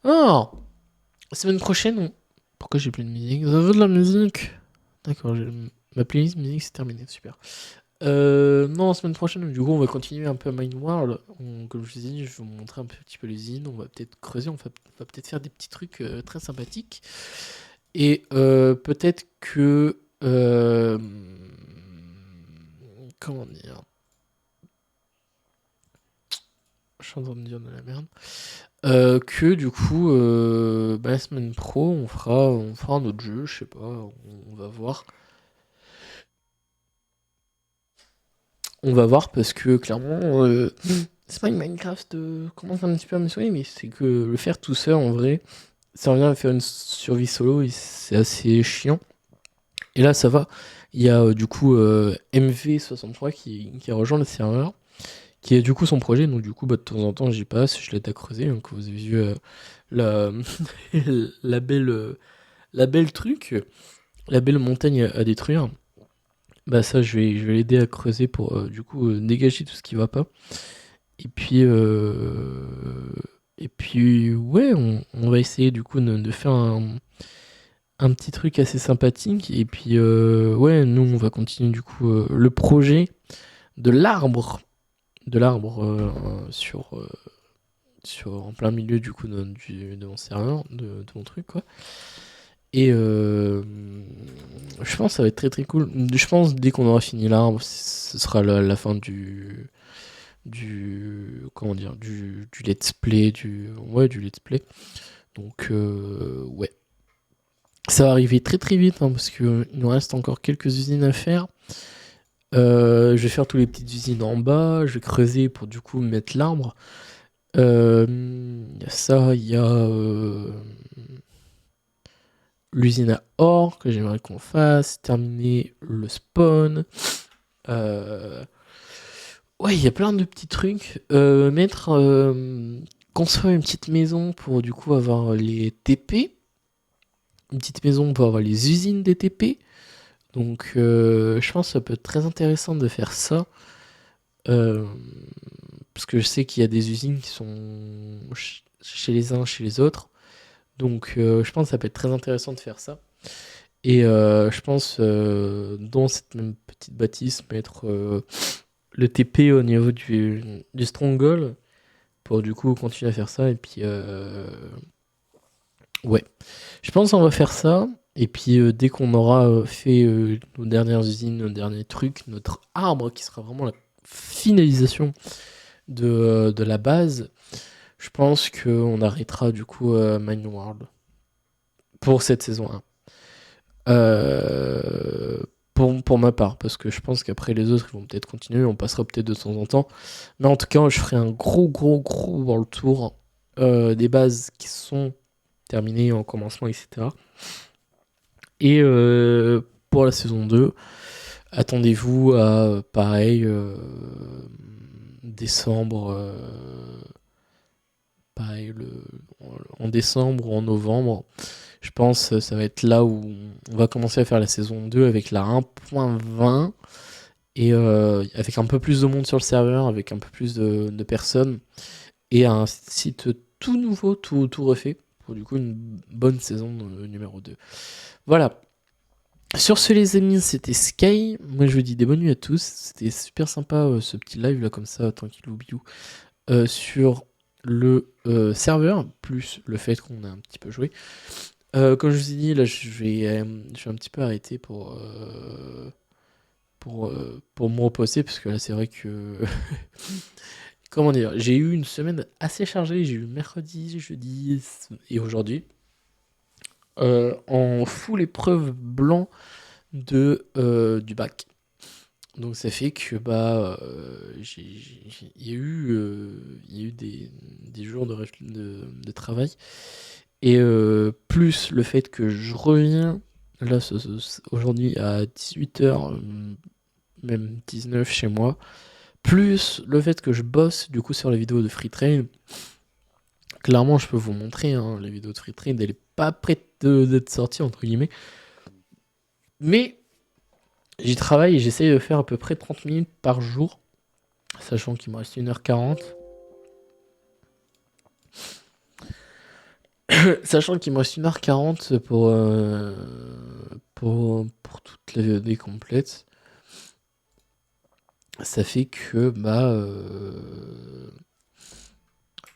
Speaker 1: Oh! La semaine prochaine, pourquoi j'ai plus de musique? Vous avez de la musique? D'accord, ma playlist musique c'est terminé, super. Non, la semaine prochaine, du coup, on va continuer un peu à Mind World. Comme je vous ai dit, je vais vous montrer un petit peu l'usine. On va peut-être creuser, va peut-être faire des petits trucs très sympathiques. Et peut-être que... comment dire? Je suis en train de dire de la merde. Que du coup, la semaine pro, on fera un autre jeu, je sais pas, on va voir. On va voir parce que clairement, c'est pas une Minecraft commence un petit peu à me soigner, mais c'est que le faire tout seul en vrai, ça revient à faire une survie solo et c'est assez chiant. Et là, ça va. Il y a du coup MV63 qui a rejoint le serveur, qui est du coup son projet. Donc du coup, de temps en temps, j'y passe, je l'aide à creuser. Donc vous avez vu la, la belle, la belle truc, la belle montagne à détruire. Bah ça, je vais l'aider à creuser pour du coup dégager tout ce qui va pas. Et puis ouais, on va essayer du coup de faire un petit truc assez sympathique. Et puis ouais, nous on va continuer du coup le projet de l'arbre, en plein milieu du coup de mon serveur, de mon truc quoi. Et je pense que ça va être très très cool. Je pense dès qu'on aura fini l'arbre, ce sera la fin comment dire, du let's play, du let's play. Donc ouais. Ça va arriver très très vite hein, parce qu'il nous reste encore quelques usines à faire. Je vais faire toutes les petites usines en bas, je vais creuser pour du coup mettre l'arbre. Il y a ça, il y a l'usine à or que j'aimerais qu'on fasse, terminer le spawn. Ouais, il y a plein de petits trucs. Construire une petite maison pour du coup avoir les TP. Une petite maison pour avoir les usines des TP. Donc je pense que ça peut être très intéressant de faire ça. Parce que je sais qu'il y a des usines qui sont chez les uns, chez les autres. Donc je pense que ça peut être très intéressant de faire ça. Et je pense dans cette même petite bâtisse mettre le TP au niveau du Stronghold pour du coup continuer à faire ça. Et puis ouais, je pense qu'on va faire ça. Et puis dès qu'on aura fait nos dernières usines, nos derniers trucs, notre arbre qui sera vraiment la finalisation de la base, je pense qu'on arrêtera du coup Mine World pour cette saison 1. Pour ma part, parce que je pense qu'après les autres ils vont peut-être continuer, on passera peut-être de temps en temps. Mais en tout cas, je ferai un gros world tour des bases qui sont terminées en commencement, etc. Et pour la saison 2, attendez-vous à pareil décembre, pareil en décembre ou en novembre. Je pense que ça va être là où on va commencer à faire la saison 2 avec la 1.20 et avec un peu plus de monde sur le serveur, avec un peu plus de personnes et un site tout nouveau, tout refait pour du coup une bonne saison numéro 2. Voilà. Sur ce les amis, c'était Sky. Moi je vous dis des bonnes nuits à tous. C'était super sympa ce petit live là comme ça, tranquillou biou, sur le serveur, plus le fait qu'on a un petit peu joué. Comme je vous ai dit, là je vais un petit peu arrêter pour me reposer, parce que là c'est vrai que comment dire, j'ai eu une semaine assez chargée. J'ai eu mercredi, jeudi et aujourd'hui en full épreuve blanc du bac. Donc ça fait que il y a eu des jours de travail. Et plus le fait que je reviens là aujourd'hui à 18h, même 19 chez moi, plus le fait que je bosse du coup sur les vidéos de Free Train. Clairement, je peux vous montrer hein, la vidéo de Free Train, elle est pas prête d'être sortie entre guillemets. Mais j'y travaille et j'essaye de faire à peu près 30 minutes par jour, sachant qu'il me reste 1h40. Sachant qu'il me reste 1h40 pour toute la VOD complète. Ça fait que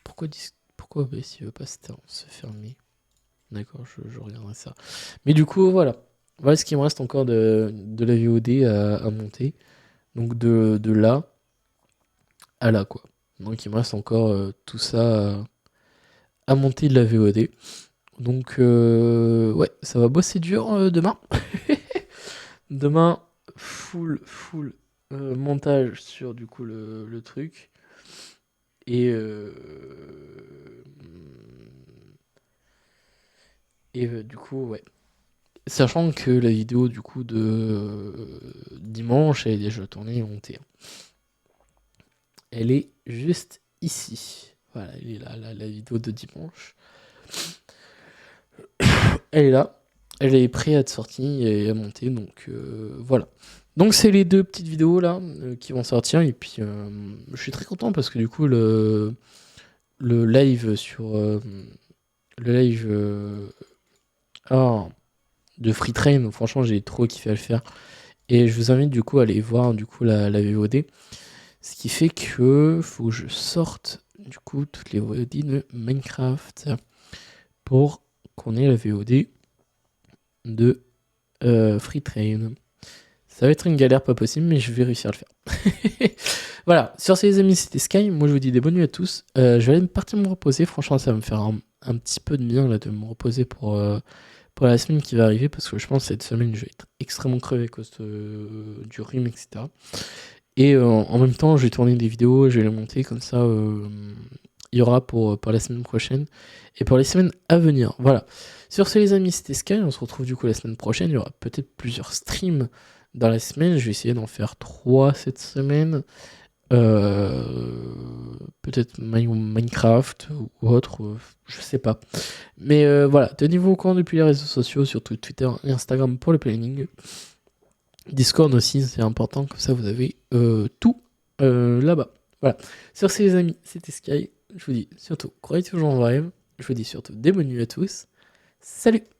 Speaker 1: pourquoi OBS il veut pas se fermer? D'accord, je regarderai ça. Mais du coup voilà ce qui me reste encore de la VOD à monter. Donc de là à là quoi. Donc il me reste encore tout ça à monter de la VOD. Donc ouais, ça va bosser dur demain. Demain, full montage sur du coup le truc. Et du coup, ouais. Sachant que la vidéo du coup de dimanche, elle est déjà tournée et montée. Elle est juste ici. Voilà, elle est là, la vidéo de dimanche. Elle est là. Elle est prête à être sortie et à monter. Donc voilà. Donc c'est les deux petites vidéos là qui vont sortir. Et puis je suis très content parce que du coup le live sur le live de Free Train, franchement j'ai trop kiffé à le faire. Et je vous invite du coup à aller voir du coup la VOD. Ce qui fait que faut que je sorte du coup toutes les VOD de Minecraft pour qu'on ait la VOD de Free Train. Ça va être une galère pas possible, mais je vais réussir à le faire. Voilà, sur ces amis, c'était Sky. Moi je vous dis des bonnes nuits à tous. Je vais aller partir me reposer. Franchement, ça va me faire un petit peu de bien là, de me reposer pour pour la semaine qui va arriver, parce que je pense que cette semaine, je vais être extrêmement crevé à cause du rhume, etc. Et en même temps, je vais tourner des vidéos, je vais les monter, comme ça, il y aura pour la semaine prochaine et pour les semaines à venir. Voilà. Sur ce, les amis, c'était Sky. On se retrouve du coup la semaine prochaine. Il y aura peut-être plusieurs streams dans la semaine. Je vais essayer d'en faire 3 cette semaine. Peut-être Minecraft ou autre, je sais pas. Mais voilà, tenez-vous au courant depuis les réseaux sociaux, surtout Twitter et Instagram pour le planning. Discord aussi, c'est important, comme ça vous avez tout là-bas. Voilà. Sur ce, les amis, c'était Sky. Je vous dis surtout, croyez toujours en vos rêves. Je vous dis surtout des bonnes nuits à tous. Salut!